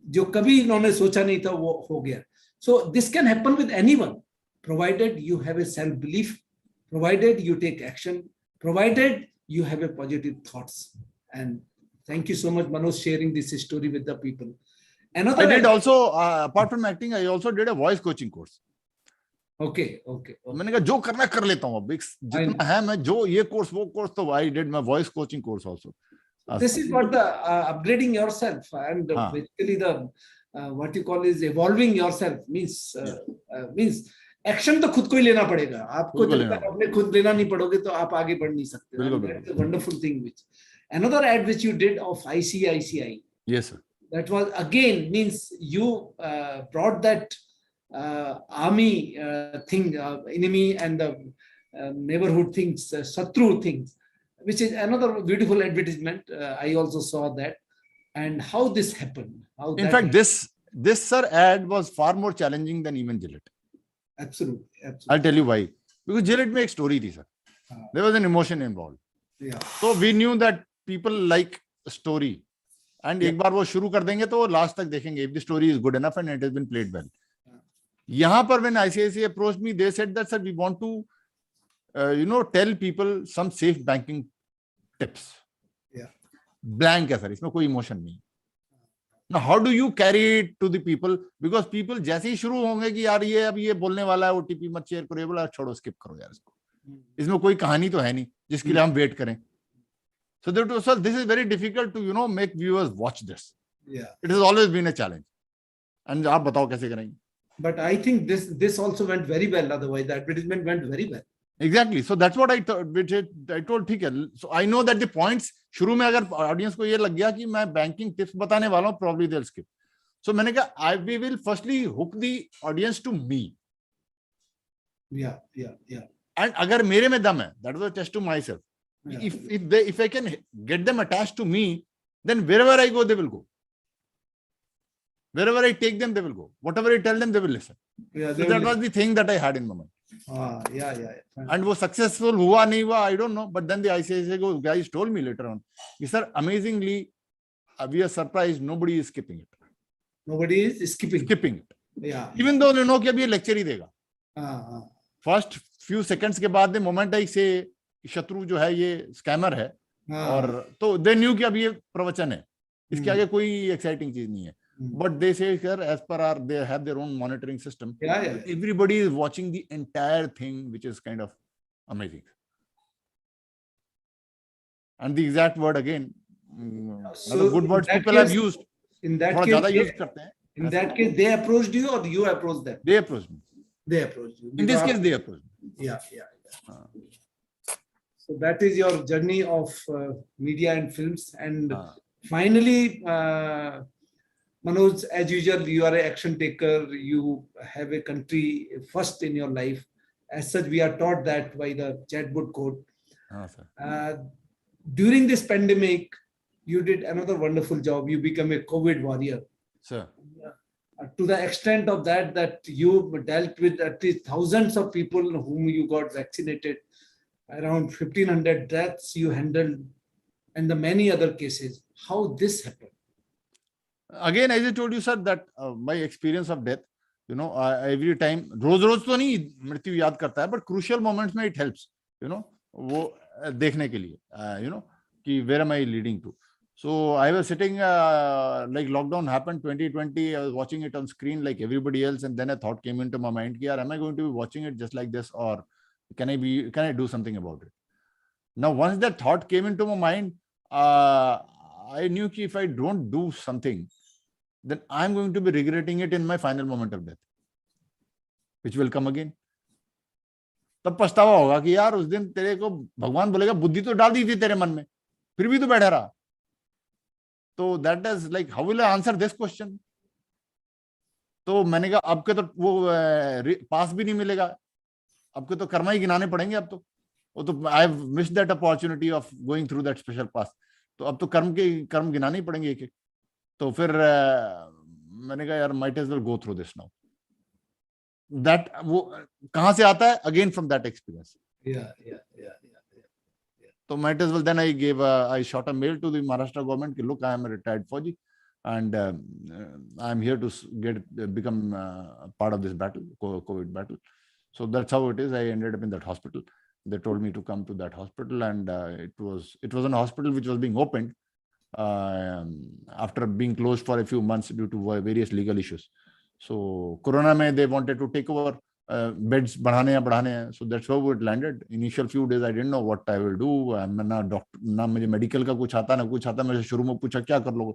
जो कभी इन्होंने सोचा नहीं था वो हो गया. So this can happen with anyone, provided you have a self-belief, provided you take action, provided you have a positive thoughts. And thank you so much, Manoj, sharing this story with the people. I did also, apart from acting, I also did a voice coaching course. Okay. मैंने कहा जो करना कर लेता हूँ, अब जितना है मैं जो ये कोर्स वो कोर्स, तो I did my voice coaching course also. This is what the upgrading yourself, and हाँ, basically the what you call is evolving yourself means action तो खुद को ही लेना पड़ेगा आपको. बिल्कुल जब लेना तक पड़ेगा. अपने खुद लेना नहीं पड़ोगे तो आप आगे बढ़ नहीं सकते. बिल्कुल And that's बिल्कुल. a wonderful thing. Which another ad which you did of ICICI, Yes sir. that was again means you brought that army thing, enemy and the neighborhood things, satru things, which is another beautiful advertisement. I also saw that, and how this happened. How In that fact, happened. this sir ad was far more challenging than even Gillette. Absolutely. I'll tell you why. Because Gillette में एक story थी sir. There was an emotion involved. Yeah. So we knew that people like a story. And एक बार वो शुरू कर देंगे तो last तक देखेंगे if the story is good enough and it has been played well. यहाँ पर when ICICI approached me, they said that sir, we want to tell people some safe banking tips. Yeah. Blank है sir, इसमें कोई emotion नहीं. Now how do you carry it to the people? Because people जैसे ही शुरू होंगे कि यार ये अब ये बोलने वाला है, OTP मत शेयर करो, ये बोला छोड़ो, skip करो यार इसको. इसमें कोई कहानी तो है नहीं जिसके लिए हम वेट करें. So this is very difficult to make viewers watch this. Yeah. It has always been a challenge. And आप बताओ कैसे करेंगे? But I think this also went very well. Otherwise, the advertisement went very well. Exactly. So that's what I told. ठीक है. So I know that the points शुरू में अगर audience को ये लग गया कि मैं banking tips बताने वाला हूँ, probably they'll skip. So मैंने कहा we will firstly hook the audience to me. Yeah. And अगर मेरे में दम है, that was a test to myself. Yeah. If I can get them attached to me, then wherever I go, they will go. Wherever I take them, they will go. Whatever I tell them, they will listen. Yeah, so that was the thing that I had in my mind. Yeah. And वो successful हुआ नहीं हुआ, I don't know. But then the ICICI guys told me later on, sir, amazingly, we are surprised nobody is skipping it. Nobody is skipping it. Yeah. Even though they know कि अभी ये lecture ही देगा. First few seconds के बाद, the moment I say शत्रु जो है ये स्कैमर है, और तो दे न्यू कि अब ये प्रवचन है, इसके आगे कोई एक्साइटिंग चीज नहीं है. But they say sir as per are they have their own monitoring system. Everybody is watching the entire thing, which is kind of amazing. And the exact word again, good words people have used, in that case ज्यादा use करते हैं. In that case they approached you और you approached them? They approached me. They approached you. In this case, they approached me. Yeah. So that is your journey of media and films. And finally, Manoj, as usual, you are an action taker. You have a country first in your life. As such, we are taught that by the chatbot code. During this pandemic, you did another wonderful job. You become a COVID warrior. Sir. To the extent of that you dealt with at least thousands of people whom you got vaccinated, around 1,500 deaths you handled, and the many other cases. How this happened? Again, as I told you, sir, that my experience of death, every time, रोज तो नहीं मृत्यु याद करता है, but crucial moments में it helps, वो देखने के लिए, कि where am I leading to. So I was sitting, like lockdown happened 2020, I was watching it on screen like everybody else, and then a thought came into my mind, am I going to be watching it just like this, or can I do something about it? Now, once that thought came into my mind, I knew that if I don't do something, then I'm going to be regretting it in my final moment of death, which will come again. तब पछतावा होगा कि यार उस दिन तेरे को भगवान बोलेगा बुद्धि तो डाल दी थी तेरे मन में, फिर भी तो बैठा रहा. तो that is like, how will I answer this question? तो मैंने कहा अब के तो वो पास भी नहीं मिलेगा, अब के तो कर्म ही गिनाने पड़ेंगे. अब तो वो तो I have missed that opportunity of going through that special path. तो अब तो कर्म गिनाने ही पड़ेंगे एक एक. तो फिर मैंने कहा यार might as well go through this now. That वो कहाँ से आता है? Again from that experience. Yeah. So might as well, then I shot a mail to the Maharashtra government, look, I am a retired Fauji, and I am here to become part of this battle, COVID battle. So that's how it is. I ended up in that hospital. They told me to come to that hospital, and it was an hospital which was being opened after being closed for a few months due to various legal issues. So Corona mein they wanted to take over beds बढ़ाने हैं. So that's how it landed. Initial few days I didn't know what I will do. मैं ना doctor, ना मुझे medical का कुछ आता, ना कुछ आता. मेरे शुरू में पूछा क्या कर लोगे,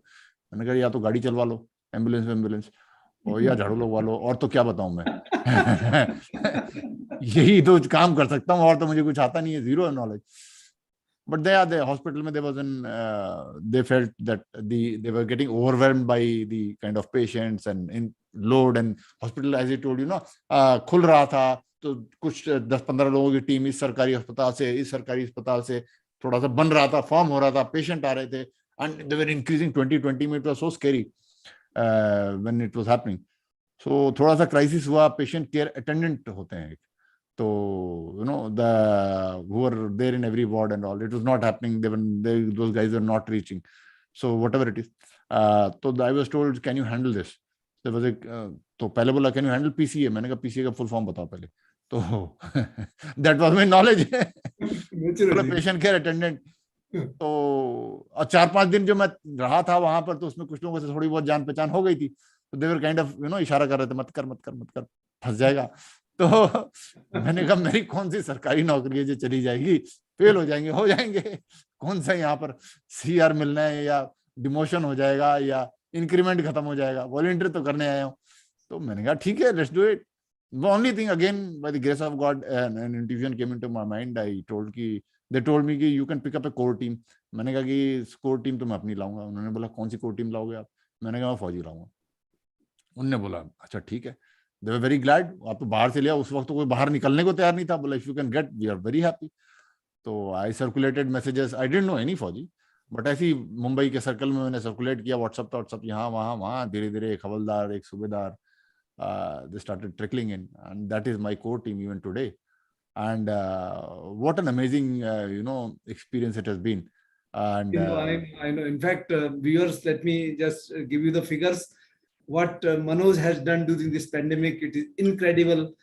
मैंने कहा या तो गाड़ी चलवा लो, एम्बुलेंस, और या झाड़ू लगवा लो, और तो क्या बताऊं मैं. यही तो काम कर सकता हूँ, और तो मुझे कुछ आता नहीं है, zero knowledge. But the hospital में they felt that they were getting overwhelmed by the kind of patients and in load, and hospital, as I told you, खुल रहा था तो कुछ 10-15 लोगों की टीम इस सरकारी अस्पताल से थोड़ा सा बन रहा था, फॉर्म हो रहा था, पेशेंट आ रहे थे, and they were increasing 20 minutes. It was so scary when it was happening. So थोड़ा सा क्राइसिस हुआ. पेशेंट केयर अटेंडेंट होते हैं, तो the who were there in every ward and all, it was not happening. Those guys were not reaching. So whatever it is, so I was told, can you handle this? There was तो पहले बोला can you handle PCA. मैंने कहा PCA का full form बताओ पहले. तो that was my knowledge. Patient care attendant. तो और 4-5 दिन जो मैं रहा था वहां पर, तो उसमें कुछ लोगों से थोड़ी बहुत जान पहचान हो गई थी. तो they were kind of इशारा कर रहे थे, मत कर फंस जाएगा. तो मैंने कहा मेरी कौन सी सरकारी नौकरी है जो चली जाएगी, फेल हो जाएंगे, कौन सा यहाँ पर CR मिलना है, या डिमोशन हो जाएगा, या इंक्रीमेंट खत्म हो जाएगा, वॉलंटियर तो करने आया हूँ. तो मैंने कहा ठीक है, let's do it. The only thing, again, by the grace of God, an intuition came into my mind. They told me कि you can pick up a core team. मैंने कहा कि core team तो मैं अपनी लाऊंगा. उन्होंने बोला कौन सी core team लाओगे आप. मैंने कहा मैं फौजी लाऊंगा. उन्होंने बोला अच्छा ठीक है. They were very glad. आप तो बाहर से लिया, उस वक्त तो कोई बाहर निकलने को तैयार नहीं था. बोला if you can get, we are very happy. तो I circulated messages. I didn't know any फौजी, बट ऐसी मुंबई के सर्कल में मैंने सर्कुलेट किया, व्हाट्सएप यहाँ वहाँ, धीरे एक हवलदार, एक सूबेदार, they started trickling in, and that is my core team even today. And what an amazing experience it has been. And I know. In fact, viewers, let me just give you the figures. What Manoj has done during this pandemic, it is incredible.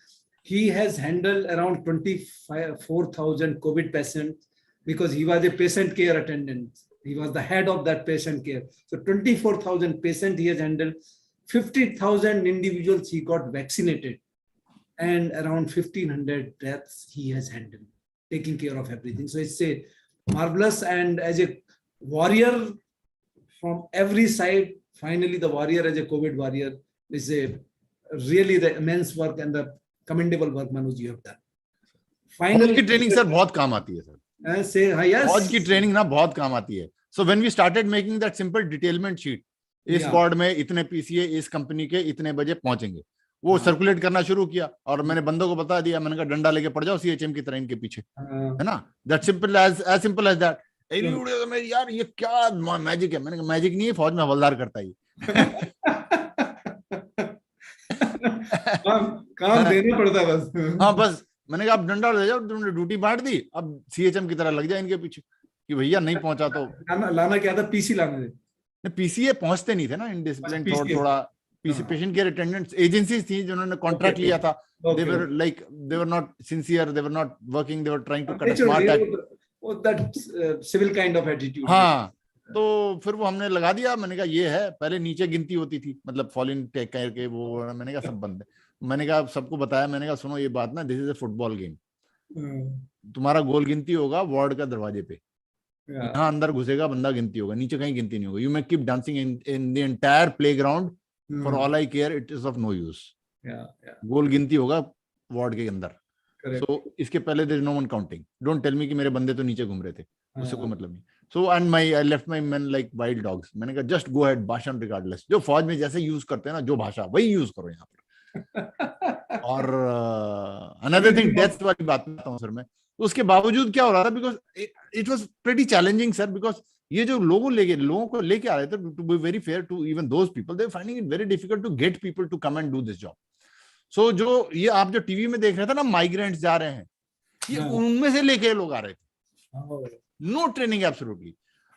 He has handled around 24,000 COVID patients, because he was a patient care attendant. He was the head of that patient care. So 24,000 patients he has handled. 50,000 individuals he got vaccinated, and around 1,500 deaths he has handled, taking care of everything. So it's a marvelous, and as a warrior from every side, finally the warrior as a COVID warrior is a really the immense work and the commendable work, Manoj, you have done. Finally, की training sir बहुत काम आती है sir. Say hi. Yes. फौज की training ना बहुत काम आती है. So when we started making that simple detailment sheet, इस वार्ड में इतने PCA इस कंपनी के इतने बजे पहुंचेंगे, वो सर्कुलेट करना शुरू किया, और मैंने बंदों को बता दिया. मैंने कहा डंडा लेके पड़ जाओ CHM की तरह इनके पीछे, है ना. That simple as simple as that. यार ये क्या मैजिक है. मैंने कहा मैजिक नहीं है, फौज में हवलदार करता ही. काम देना पड़ता बस. हाँ बस. मैंने कहा अब डंडा ले जाओ, तुमने ड्यूटी बांट दी, अब CHM की तरह लग जाए इनके पीछे कि भैया नहीं पहुंचा तो लाना क्या था, PC लाने थे. PCA पहुंचते नहीं थे ना, इनडिसिप्लिन थोड़ा PC patient care attendants agencies थी जिन्होंने कॉन्ट्रैक्ट लिया था. they were not sincere, they were not working, they were trying to cut a smart act. that civil kind of attitude. हाँ, तो फिर वो हमने लगा दिया. मैंने कहा ये है. पहले नीचे गिनती होती थी, मतलब फॉल इन टेक करके वो. मैंने कहा सब बंद है. मैंने कहा सबको बताया, मैंने कहा सुनो ये बात ना, this is a football game. तुम्हारा गोल गिनती होगा वार्ड का दरवाजे पे, यहाँ अंदर घुसेगा बंदा गिनती होगा, नीचे कहीं गिनती नहीं होगा. You may keep dancing in the entire playground, for all I care it is of no use. गोल गिनती होगा वार्ड के अंदर. सो इसके पहले there is no one counting. Don't tell me कि मेरे बंदे तो नीचे घूम रहे थे, उससे कोई मतलब नहीं. So and I left my main like wild dogs. मैंने कहा जस्ट गो हेड, भाषण रिगार्डलेस. जो फौज में जैसे यूज करते हैं ना, जो भाषा, वही यूज करो यहाँ पर. और अनदर थिंग, डेथ वाली बात करता हूँ सर मैं. उसके बावजूद क्या हो रहा था, because it was pretty challenging sir, because ये जो लोगों को लेके आ रहे थे, to be very fair to even those people, they finding it very difficult to get people to come and do this job. So जो ये आप जो टीवी में देख रहे थे ना, माइग्रेंट्स जा रहे हैं, ये उनमें से लेके लोग आ रहे थे. No training absolutely.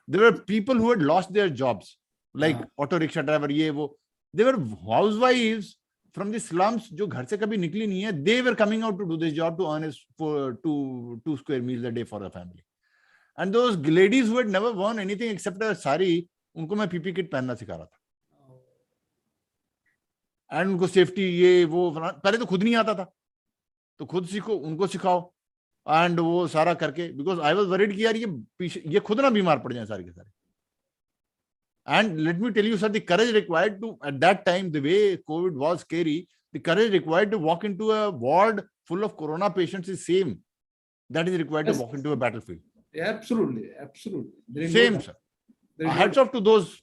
There were people who had lost their jobs, like auto rickshaw driver, ये वो. There were housewifes from the slums जो घर से कभी निकली नहीं है. They were coming out to do this job to earn for two square meals a day for a family. And those ladies who had never worn anything except a sari, उनको मैं PP kit पहनना सिखा रहा था. And उनको safety ये वो पहले तो खुद नहीं आता था. तो खुद सीखो, उनको सिखाओ, एंड वो सारा करके, बिकॉज आई वाज वरीड कि यार ये खुद ना बीमार पड़ जाए सारे के सारे. And let me tell you, sir, the courage required to, at that time, the way COVID was scary, the courage required to walk into a ward full of corona patients is same. That is required to Yes. walk into a battlefield. Absolutely, absolutely. There is Same, no, sir. there is no- Hats off to those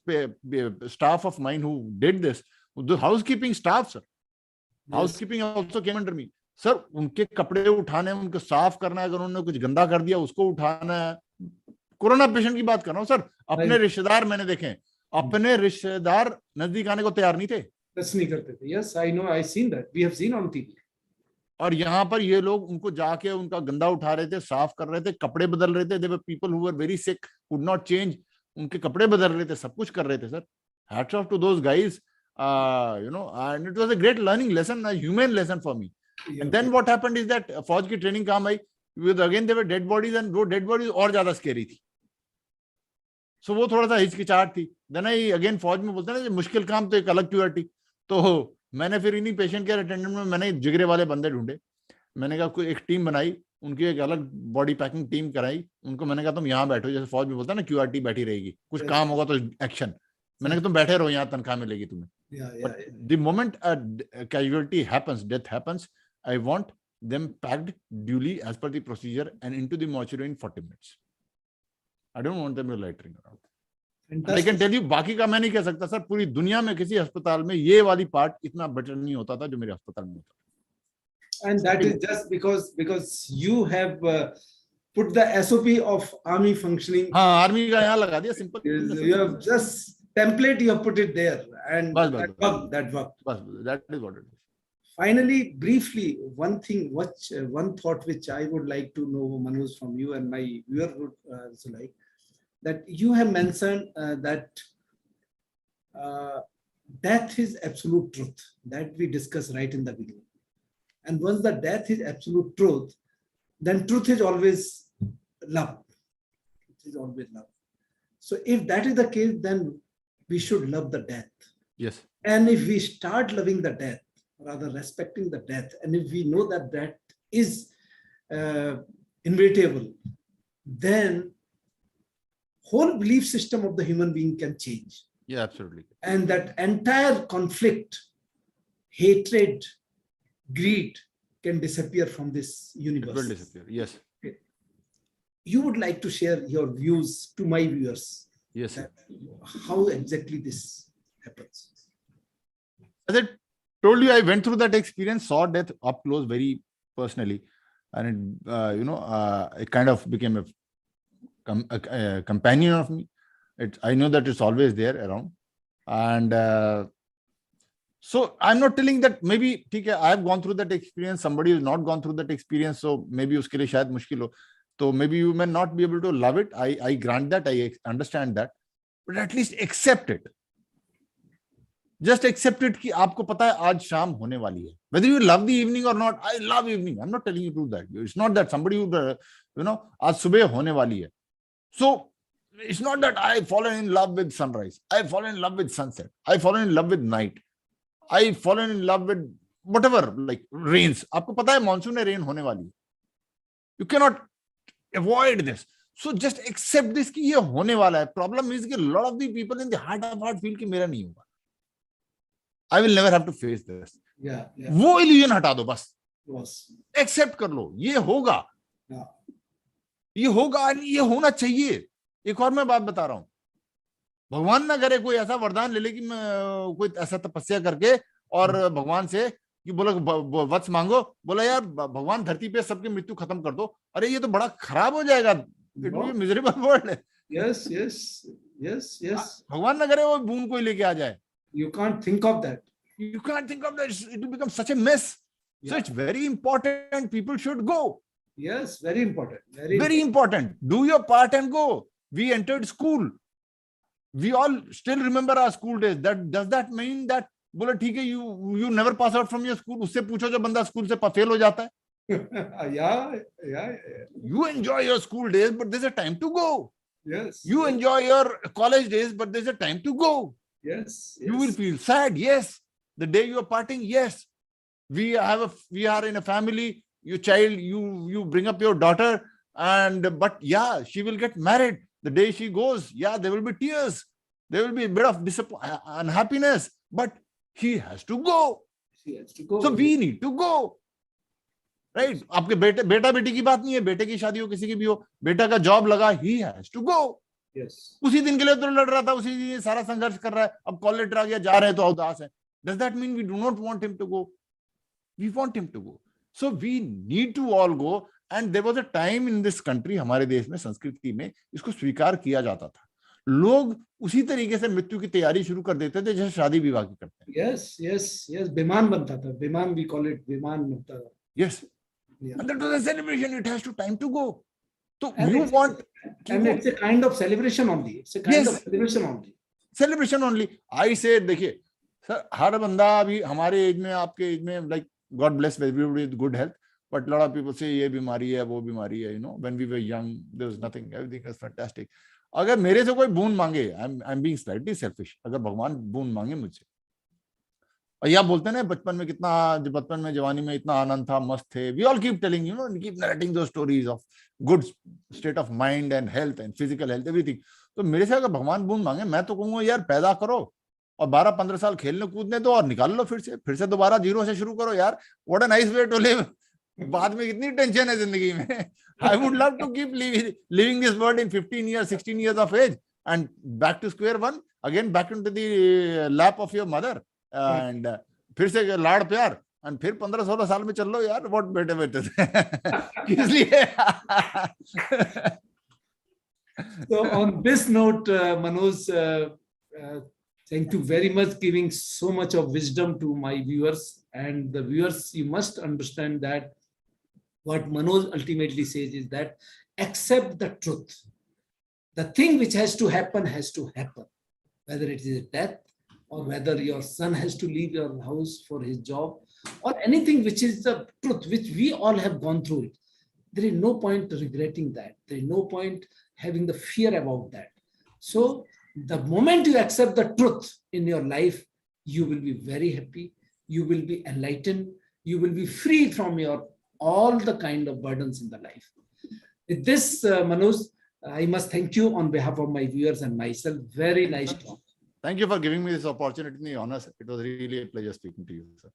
staff of mine who did this. The housekeeping staff, sir. Yes. Housekeeping also came under me. Sir उनके कपड़े उठाने हैं, उनको साफ करना है, अगर उन्होंने कुछ गंदा कर दिया उसको उठाना है. कोरोना पेशेंट की बात कर रहा हूँ सर. अपने रिश्तेदार मैंने देखे हैं, अपने रिश्तेदार नजदीक आने को तैयार नहीं थे. टच नहीं करते थे. Yes, I know, I seen that. We have seen on TV. और यहाँ पर ये लोग उनको जाके उनका गंदा उठा रहे थे, साफ कर रहे थे, कपड़े बदल रहे थे. There were people who were very sick, could not change. उनके कपड़े बदल रहे थे, सब कुछ कर रहे थे sir. Hats off to those guys. And it was a great learning lesson, a human lesson for me. And then what happened is that फौज की ट्रेनिंग काम आई, with again there were dead bodies, and वो dead bodies और ज्यादा scary थी. So वो थोड़ा सा हिचकिचाहट थी. Then I again फौज में बोलते हैं ना, मुश्किल काम तो एक अलग क्यूआरटी. तो मैंने फिर इन्हीं पेशेंट केयर अटेंडेंट में मैंने जिगरे वाले बंदे ढूंढे. मैंने कहा कोई एक टीम बनाई, उनकी एक अलग बॉडी पैकिंग टीम कराई. उनको मैंने कहा तुम यहाँ बैठो, जैसे फौज में बोलता है ना क्यूआरटी बैठी रहेगी, कुछ काम होगा तो एक्शन. मैंने कहा तुम बैठे रहो, यहाँ तनख्वाह मिलेगी तुम्हें. But the moment a casualty happens, death happens, I want them packed duly as per the procedure and into the mortuary in 40 minutes. I don't want them loitering around. I can tell you, बाकी का मैं नहीं कह सकता sir. पूरी दुनिया में किसी अस्पताल में ये वाली पार्ट इतना बेटर नहीं होता था जो मेरे अस्पताल में होता. And that is just because you have put the SOP of army functioning. हाँ, आर्मी का यहाँ लगा दिया, simple. You have just template, you have put it there, and that worked. That is what it is. Finally, briefly, one thought which I would like to know, Manoj, from you, and my viewer would also like, that you have mentioned that death is absolute truth, that we discussed right in the beginning. And once the death is absolute truth, then truth is always love. It is always love. So if that is the case, then we should love the death. Yes. And if we start loving the death, rather respecting the death, and if we know that that is inevitable, then whole belief system of the human being can change. Yeah, absolutely. And that entire conflict, hatred, greed can disappear from this universe. It will disappear. Yes. Okay. You would like to share your views to my viewers. Yes. How exactly this happens? As I told you, I went through that experience, saw death up close very personally, and it, it kind of became a companion of me. I know that it's always there around, and so I'm not telling that maybe I have gone through that experience, somebody has not gone through that experience, so maybe uske liye shayad mushkil ho. So maybe you may not be able to love it. I grant that, I understand that, but at least accept it. Just accept it कि आपको पता है आज शाम होने वाली है. Whether you love the evening or not, I love evening. I'm not telling you to do that. It's not that somebody would, आज सुबह होने वाली है. So it's not that I've fallen in love with sunrise. I've fallen in love with sunset. I've fallen in love with night. I've fallen in love with whatever, like rains. आपको पता है monsoon में rain होने वाली है. You cannot avoid this. So just accept this कि ये होने वाला है. Problem is कि a lot of the people in the heart of heart feel कि मेरा नहीं होगा. I will never have to face this. Yeah. वो illusion हटा दो बस. Yes. Accept कर लो. ये होगा. Yeah. ये होगा, ये होना चाहिए. एक और मैं बात बता रहा हूँ. भगवान ना करे कोई ऐसा वरदान ले ले कि मैं कोई ऐसा तपस्या करके और भगवान से कि बोला वत्स मांगो, बोला यार भगवान धरती पे सबकी मृत्यु खत्म कर दो. अरे ये तो बड़ा खराब हो जाएगा. It will be miserable world. Yes. भगवान ना करे वो बूंद कोई लेके आ जाए. You can't think of that. You can't think of that. It will become such a mess. So it's very important. People should go. Yes, very important. Very important. Do your part and go. We entered school. We all still remember our school days. Does that mean that बोला ठीक है you never pass out from your school? उससे पूछो जो बंदा school से fail हो जाता है. Yeah. You enjoy your school days, but there's a time to go. Yes. You enjoy your college days, but there's a time to go. Yes. You will feel sad. Yes. The day you are parting. Yes. We are in a family. your child, you bring up your daughter, but yeah, she will get married. The day she goes, yeah, there will be tears. There will be a bit of unhappiness, but he has to go. She has to go. So we need to go. Right? आपके बेटा बेटी की बात नहीं है, बेटे की शादी हो किसी की भी हो, बेटा का जॉब लगा, he has to go. Yes. उसी दिन के लिए तो लड़ रहा था, उसी दिन सारा संघर्ष कर रहा है, अब कॉल लेटर आ गया, जा रहे हैं तो उदास है. Does that mean we do not want him to go? We want him to go. So we need to all go. And there was a time in this country, हमारे देश में, संस्कृति में इसको स्वीकार किया जाता था. लोग उसी तरीके से मृत्यु की तैयारी शुरू कर देते थे जैसे शादी विवाह की करते हैं. Yes, yes, yes. विमान बनता था. विमान, we call it विमान बनता था. Yes. Yeah. And that was a celebration. It has to time to go. So And you want, and it's a kind of celebration only. It's a kind of celebration only. Celebration only. I say, देखिए, sir, हर बंदा अभी हमारे as में, आपके as में, like God bless everybody with good health, but a lot of people say ये बीमारी है, वो बीमारी है. You know, when we were young, there was nothing. Everything was fantastic. अगर मेरे से कोई बूंद मांगे, I'm being slightly selfish. अगर भगवान बूंद मांगे मुझसे, और यह बोलते हैं ना, बचपन में कितना, बचपन में जवानी में इतना आनंद था, मस्त थे. We all keep telling, you know, keep narrating those stories of good state of mind and health and physical health, everything. तो मेरे से अगर भगवान बूंद मांगे, मैं तो कहूंगा यार पैदा करो और 12-15 साल खेलने कूदने दो और निकाल लो, फिर से दोबारा जीरो से शुरू करो यार. What a nice way to live. बाद में कितनी टेंशन है जिंदगी में. I would love to keep living this world in 15 years, 16 years of age and back to square one, again back into the lap of your mother. And फिर से लाड़ प्यार, and फिर 15-16 साल में चल लो यार. What better way to इसलिए. So on this note, Manoj, thank you very much, giving so much of wisdom to my viewers. And the viewers, you must understand that what Manoj ultimately says is that accept the truth. The thing which has to happen, whether it is a death, or whether your son has to leave your house for his job, or anything which is the truth, which we all have gone through it. There is no point regretting that. There is no point having the fear about that. So the moment you accept the truth in your life, you will be very happy. You will be enlightened. You will be free from all the kind of burdens in the life. With this, Manoj, I must thank you on behalf of my viewers and myself. Very nice talk. Thank you for giving me this opportunity and the honor. It was really a pleasure speaking to you, sir.